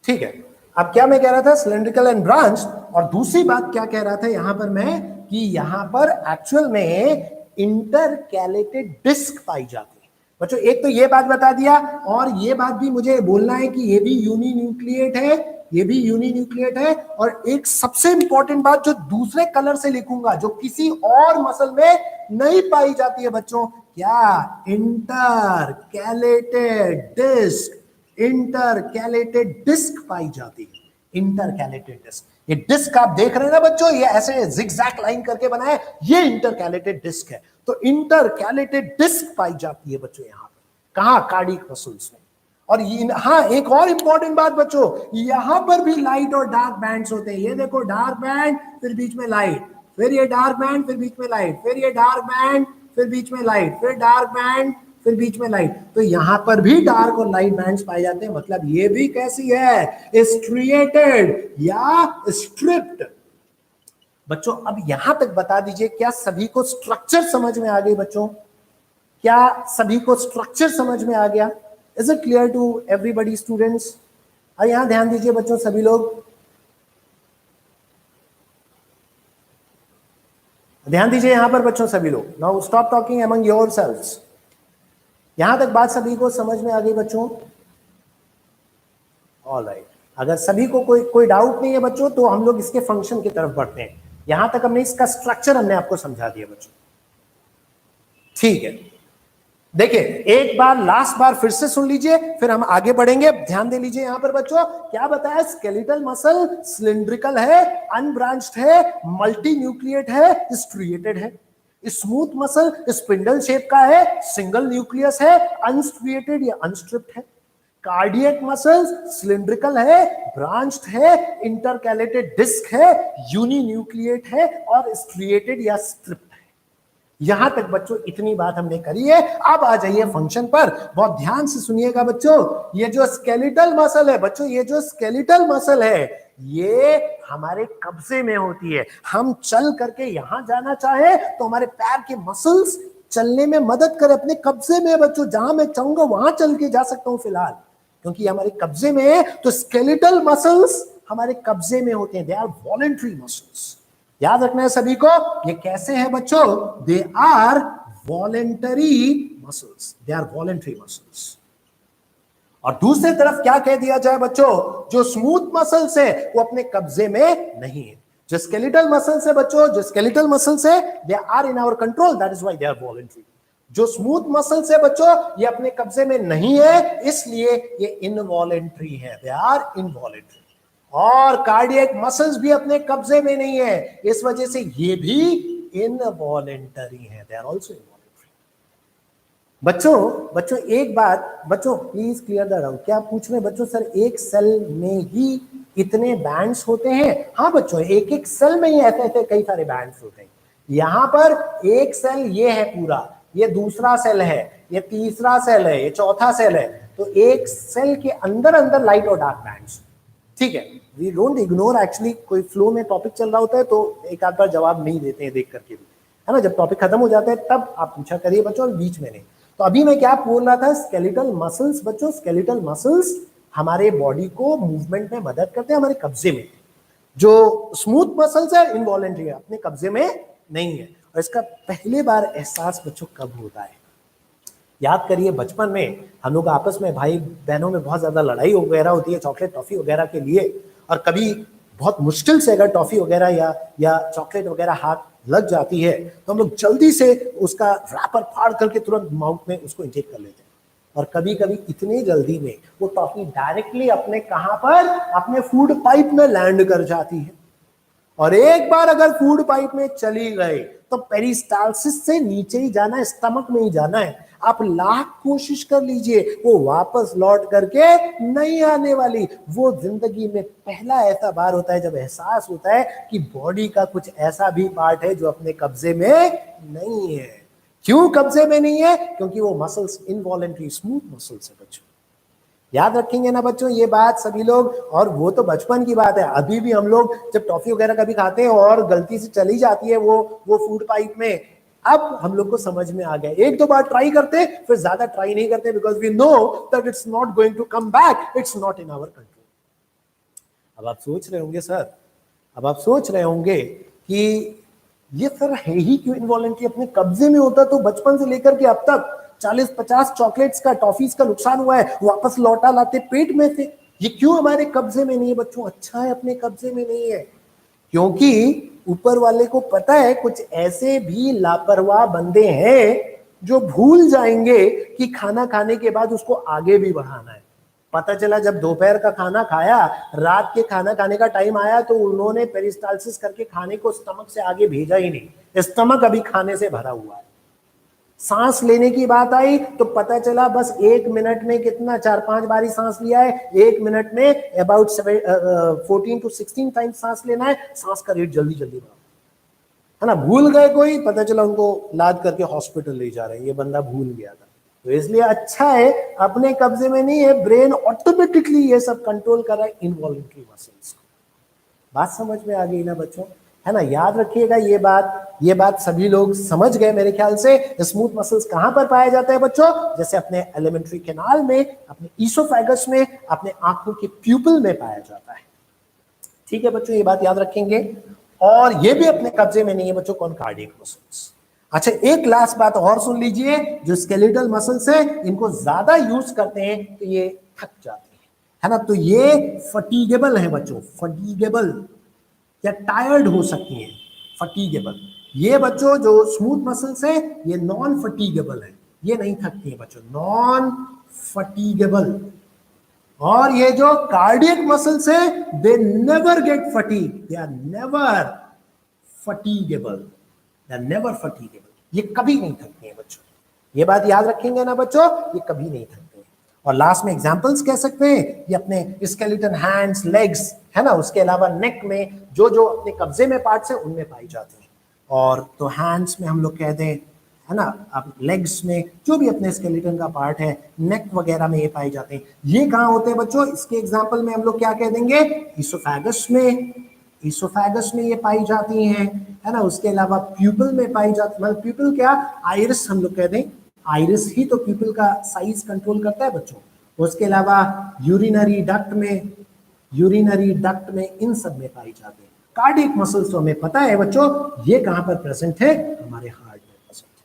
ठीक है, अब क्या मैं कह रहा था? Cylindrical and branch. और दूसरी बात क्या कह रहा था यहां पर मैं, कि यहां पर एक्चुअल में इंटरकैलेटेड डिस्क पाई जाती है बच्चों। एक तो ये बात बता दिया, और ये बात भी मुझे बोलना है कि ये भी यूनी न्यूक्लिएट है, ये भी यूनी न्यूक्लिएट है। और एक सबसे इंपॉर्टेंट बात जो दूसरे कलर से लिखूंगा, जो किसी और मसल में नहीं पाई जाती है बच्चों, क्या? इंटरकैलेटेड डिस्क, इंटरकैलेटेड डिस्क पाई जाती है, इंटरकैलेटेड डिस्क। ये डिस्क आप देख रहे हैं ना बच्चों, ये ऐसे जिगजैग लाइन करके बना है, ये इंटरकैलेटेड डिस्क है। तो इंटरकैलेटेड डिस्क पाई जाती है बच्चों यहां पर, कहां? कार्डियक मसल्स में। और हाँ, एक और इंपॉर्टेंट बात बच्चों, यहां पर भी लाइट और डार्क बैंड्स होते हैं। ये देखो डार्क बैंड, फिर बीच में लाइट, फिर ये डार्क बैंड, फिर बीच में लाइट, फिर ये डार्क बैंड, फिर बीच में लाइट, फिर डार्क बैंड, फिर बीच में लाइट। तो यहां पर भी डार्क और लाइट बैंड्स पाए जाते हैं। मतलब ये भी कैसी है? स्ट्रिएटेड या स्ट्रिप्ड। बच्चों अब यहां तक बता दीजिए, क्या सभी को स्ट्रक्चर समझ में आ गई बच्चों? क्या सभी को स्ट्रक्चर समझ में आ गया? Is it clear to everybody students? और यहां ध्यान दीजिए बच्चों, सभी लोग ध्यान दीजिए यहां पर बच्चों, सभी लोग। Now stop talking among yourselves. यहां तक बात सभी को समझ में आ गई बच्चों? ऑलराइट, अगर सभी को कोई डाउट नहीं है बच्चों, तो हम लोग इसके फंक्शन की तरफ बढ़ते हैं। यहां तक हमने इसका स्ट्रक्चर हमने आपको समझा दिया बच्चों, ठीक है। देखिए एक बार लास्ट बार फिर से सुन लीजिए, फिर हम आगे बढ़ेंगे। ध्यान दे लीजिए यहां पर बच्चों, क्या बताया, स्केलेटल मसल सिलिंड्रिकल है, अनब्रांच्ड है, मल्टी न्यूक्लिएट है, स्ट्रिएटेड है। स्मूथ मसल स्पिंडल शेप का है, सिंगल न्यूक्लियस है, अनस्ट्रिएटेड या अनस्ट्रिप्ड है। कार्डियक मसल्स सिलिंड्रिकल है, ब्रांच्ड है, इंटरकैलेटेड डिस्क है, यूनिन्यूक्लिएट है और स्ट्रिएटेड या स्ट्रिप्ड है। यहां तक बच्चों इतनी बात हमने करी है। अब आ जाइए फंक्शन पर, बहुत ध्यान से सुनिएगा बच्चों। ये जो स्केलेटल मसल है बच्चों, ये जो स्केलेटल मसल है ये हमारे कब्जे में होती है। हम चल करके यहां जाना चाहे तो हमारे पैर के मसल्स चलने में मदद करे, अपने कब्जे में बच्चों, जहां मैं चाहूंगा वहां चल के जा सकता हूं फिलहाल, क्योंकि हमारे कब्जे में है। तो स्केलेटल मसल्स हमारे कब्जे में होते हैं, दे आर वॉलंटरी मसल्स। याद रखना है सभी को, ये कैसे है बच्चों, they are voluntary muscles, they are voluntary muscles. और दूसरी तरफ क्या कह दिया जाए बच्चों, जो स्मूथ मसल्स है वो अपने कब्जे में नहीं है। जो स्केलेटल मसल्स है बच्चों, जो स्केलेटल मसल्स है they are in our control, that is why they are voluntary. जो स्मूथ मसल्स है बच्चों ये अपने कब्जे में नहीं है, इसलिए ये इनवॉलेंटरी है, दे आर इनवॉलेंटरी। और कार्डियक मसल्स भी अपने कब्जे में नहीं है, इस वजह से ये भी इनवॉलेंटरी है, दे आर आल्सो इनवॉलेंटरी। बच्चों एक बात बच्चों, प्लीज क्लियर द डाउट। क्या पूछ रहे बच्चों, सर एक सेल में ही इतने बैंड्स होते हैं? हाँ बच्चों, एक एक सेल में ही ऐसे ऐसे कई सारे बैंड्स होते हैं। यहां पर एक सेल ये है पूरा, ये दूसरा सेल है, ये तीसरा सेल है, ये चौथा सेल है। तो एक सेल के अंदर अंदर लाइट और डार्क बैंड्स, ठीक है। वी डोंट इग्नोर, एक्चुअली कोई फ्लो में टॉपिक चल रहा होता है तो एक आध बार जवाब नहीं देते हैं देख करके भी, है ना। जब टॉपिक खत्म हो जाता है तब आप पूछा करिए बच्चों, बीच में नहीं। तो अभी मैं क्या बोल रहा था, स्केलेटल मसल्स बच्चों, स्केलेटल मसल्स हमारे बॉडी को मूवमेंट में मदद करते हैं, हमारे कब्जे में। जो स्मूथ मसल्स है इनवॉलेंटरी है, अपने कब्जे में नहीं है। और इसका पहले बार एहसास बच्चों कब होता है, याद करिए बचपन में हम लोग आपस में भाई बहनों में बहुत ज्यादा लड़ाई वगैरह होती है चॉकलेट टॉफी वगैरह के लिए। और कभी बहुत मुश्किल से अगर टॉफी वगैरह या चॉकलेट वगैरह हाथ लग जाती है तो हम लोग जल्दी से उसका रैपर फाड़ करके तुरंत माउथ में उसको इंजेक्ट कर लेते हैं। और कभी कभी इतनी जल्दी में वो टॉफी डायरेक्टली अपने कहां पर, अपने फूड पाइप में लैंड कर जाती है। और एक बार अगर फूड पाइप में चली गई तो पेरिस्टालसिस से नीचे ही जाना है, स्टमक में ही जाना है। आप लाख कोशिश कर लीजिए, वो वापस लौट करके नहीं आने वाली। वो जिंदगी में पहला ऐसा बार होता है जब एहसास होता है कि बॉडी का कुछ ऐसा भी पार्ट है जो अपने कब्जे में नहीं है। क्यों कब्जे में नहीं है? क्योंकि वो मसल्स इनवॉलेंटरी स्मूथ मसल्स है बच्चों। याद रखेंगे ना बच्चों ये बात सभी लोग। और वो तो बचपन की बात है, अभी भी हम लोग जब टॉफी वगैरह कभी खाते हैं और गलती से चली जाती है वो फूड पाइप में, अब हम लोग को समझ में आ गया। एक दो बार ट्राई करते फिर ज्यादा ट्राई नहीं करते, because we know that it's not going to come back, it's not in our control. अब आप सोच रहे होंगे सर, अब आप सोच रहे होंगे कि ये सर है ही क्यों इनवॉलेंटरी, अपने कब्जे में होता तो बचपन से लेकर के अब तक 40-50 चॉकलेट्स का, टॉफीज का नुकसान हुआ है, वापस लौटा लाते पेट में से। ये क्यों हमारे कब्जे में नहीं है बच्चों? अच्छा है अपने कब्जे में नहीं है, क्योंकि ऊपर वाले को पता है कुछ ऐसे भी लापरवाह बंदे हैं जो भूल जाएंगे कि खाना खाने के बाद उसको आगे भी बढ़ाना है। पता चला जब दोपहर का खाना खाया, रात के खाना खाने का टाइम आया तो उन्होंने पेरिस्टालसिस करके खाने को स्टमक से आगे भेजा ही नहीं, स्टमक अभी खाने से भरा हुआ है। सांस लेने की बात आई तो पता चला बस 1 मिनट में कितना 4-5 बारी सांस लिया है, 1 मिनट में अबाउट 14 to 16 टाइम्स सांस लेना है। सांस का रेट जल्दी जल्दी बढ़ा, है ना। भूल गए कोई, पता चला उनको लाद करके हॉस्पिटल ले जा रहे हैं, ये बंदा भूल गया था। तो इसलिए अच्छा है अपने कब्जे में नहीं है, ब्रेन ऑटोमेटिकली ये सब कंट्रोल कर रहा है इनवॉल्युंटरी मसल्स को। बात समझ में आ गई ना बच्चों, है ना। याद रखिएगा ये बात सभी लोग समझ गए मेरे ख्याल से। स्मूथ मसल्स कहां पर पाया जाता है बच्चों? जैसे अपने एलिमेंट्री कैनाल में, अपने ईसोफेगस में, अपने आंखों के प्यूपिल में पाया जाता है। ठीक है बच्चों, ये बात याद रखेंगे। और ये भी अपने कब्जे में नहीं है बच्चों, कौन? Cardiac muscles. अच्छा एक लास्ट बात और सुन लीजिए, जो स्केलेटल मसल्स है इनको ज्यादा यूज करते हैं तो ये थक जाते हैं, है ना। तो ये फटीगेबल है बच्चों, फटीगेबल या टायर्ड हो सकती हैं। फटीगेबल। ये बच्चों जो स्मूथ मसल्स है ये नॉन फटीगेबल है, ये नहीं थकती है बच्चों, नॉन फटीगेबल। और ये जो कार्डियक मसल्स है they never get fatigue, they are never fatigable, they are never fatigable, ये कभी नहीं थकती है बच्चों। ये बात याद रखेंगे ना बच्चों, ये कभी नहीं थकते। और लास्ट में एग्जांपल्स कह सकते हैं, ये अपने स्केलेटन हैंड्स, लेग्स है ना, उसके अलावा नेक में जो जो अपने कब्जे में पार्ट्स हैं उनमें पाई जाती हैं। और तो हैंड्स में हम लोग कह दें है ना, अब लेग्स में जो भी अपने स्केलेटन का पार्ट है, नेक वगैरह में ये पाए जाते हैं। ये कहाँ होते हैं बच्चों, इसके एग्जांपल में हम लोग क्या कह देंगे, इसोफेगस में, इसोफेगस में ये पाई जाती हैं है ना। उसके अलावा प्यूपल में पाई जाती, मतलब प्यूपल क्या, आइरिस हम लोग कह दें, आइरिस ही तो प्यूपल का साइज कंट्रोल करता है बच्चों। उसके अलावा यूरिनरी डक्ट में, यूरिनरी डक्ट में, इन सब में पाई जाती है। कार्डियक मसल्स तो हमें पता है बच्चों, ये कहां पर प्रेजेंट है, हमारे हार्ट में प्रेजेंट है।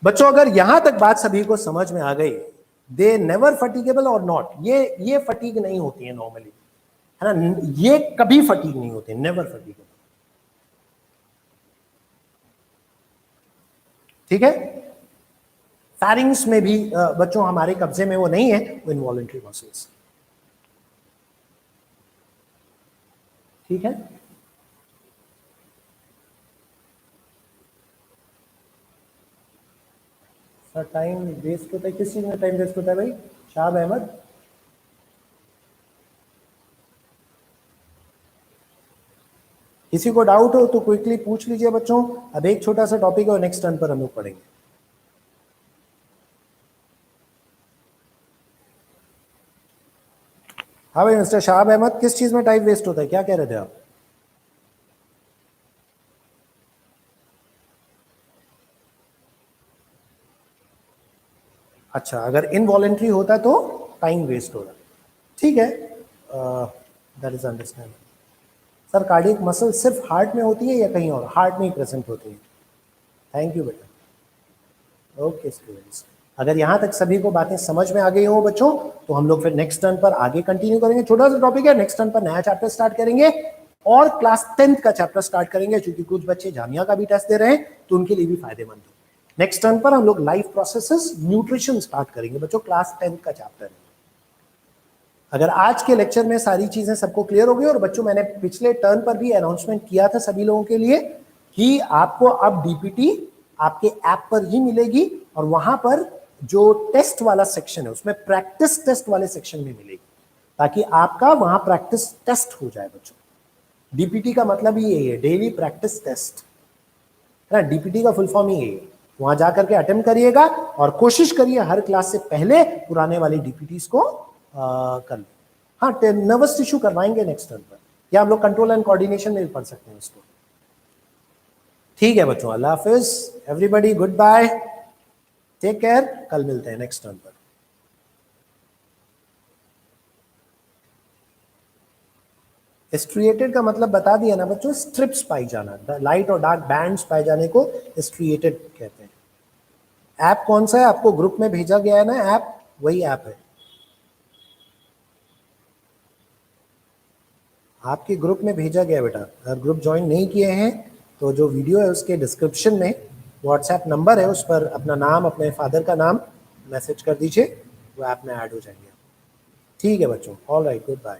बच्चों अगर यहां तक बात सभी को समझ में आ गई, दे नेवर फटीगेबल और नॉट, ये फटीग नहीं होती है नॉर्मली है ना, ये कभी फटीग नहीं होती, नेवर फटीगेबल। ठीक है। फैरिंग्स में भी बच्चों हमारे कब्जे में वो नहीं है, वो इनवॉलंटरी मसल्स। ठीक है। सर टाइम वेस्ट होता है, किस चीज में टाइम वेस्ट होता है भाई, शाह अहमद? किसी को डाउट हो तो क्विकली पूछ लीजिए बच्चों। अब एक छोटा सा टॉपिक है और नेक्स्ट टर्न पर हम लोग पढ़ेंगे। हाँ भाई मिस्टर शाह अहमद, किस चीज में टाइम वेस्ट होता है, क्या कह रहे थे आप? अच्छा, अगर इनवॉलेंट्री होता तो टाइम वेस्ट होगा। ठीक है, that is understand. Sir cardiac muscle सिर्फ हार्ट में होती है या कहीं और? हार्ट में ही प्रेजेंट होती है। थैंक यू बेटा। ओके स्टूडेंट्स, अगर यहाँ तक सभी को बातें समझ में आ गई हो बच्चों, तो हम लोग फिर नेक्स्ट टर्न पर आगे कंटिन्यू करेंगे। छोटा सा टॉपिक है, नेक्स्ट टर्न पर नया चैप्टर स्टार्ट करेंगे और क्लास 10th का चैप्टर स्टार्ट करेंगे, क्योंकि कुछ बच्चे जामिया का भी टेस्ट दे रहे हैं तो उनके लिए भी फायदेमंद है। नेक्स्ट टर्न पर हम लोग लाइफ प्रोसेसेस न्यूट्रिशन स्टार्ट करेंगे बच्चों, क्लास 10th का चैप्टर है। अगर आज के लेक्चर में सारी चीजें सबको क्लियर हो गई, और बच्चों मैंने पिछले टर्न पर भी अनाउंसमेंट किया था सभी लोगों के लिए कि आपको अब डीपीटी आपके ऐप पर ही मिलेगी, और वहां पर जो टेस्ट वाला सेक्शन है उसमें प्रैक्टिस टेस्ट वाले सेक्शन में मिलेगी, ताकि आपका वहां प्रैक्टिस टेस्ट हो जाए बच्चों। डीपीटी का मतलब ही यही है, डेली प्रैक्टिस टेस्ट है ना, डीपीटी का फुल फॉर्म ही यही है। वहां जाकर के अटेम्प्ट करिएगा और कोशिश करिए हर क्लास से पहले पुराने वाले डीपीटीज को कर लो। हाँ, नर्वस टिश्यू करवाएंगे नेक्स्ट टर्न पर, या हम लोग कंट्रोल एंड कोऑर्डिनेशन में पढ़ सकते हैं उसको। ठीक है बच्चों, अल्लाह हाफिज everybody, good bye, take care, कल मिलते हैं नेक्स्ट टर्न पर। स्ट्रिएटेड का मतलब बता दिया ना बच्चों, स्ट्रिप्स पाई जाना, लाइट और डार्क बैंड्स पाए जाने को स्ट्रिएटेड कहते हैं। ऐप कौन सा है, आपको ग्रुप में भेजा गया है ना ऐप, वही ऐप है। आपके ग्रुप में भेजा गया बेटा, अगर ग्रुप ज्वाइन नहीं किए हैं तो जो वीडियो है उसके डिस्क्रिप्शन में व्हाट्सएप नंबर है, उस पर अपना नाम, अपने फादर का नाम मैसेज कर दीजिए, वो ऐप में ऐड हो जाएंगे। ठीक है बच्चों, ऑल राइट, गुड बाय।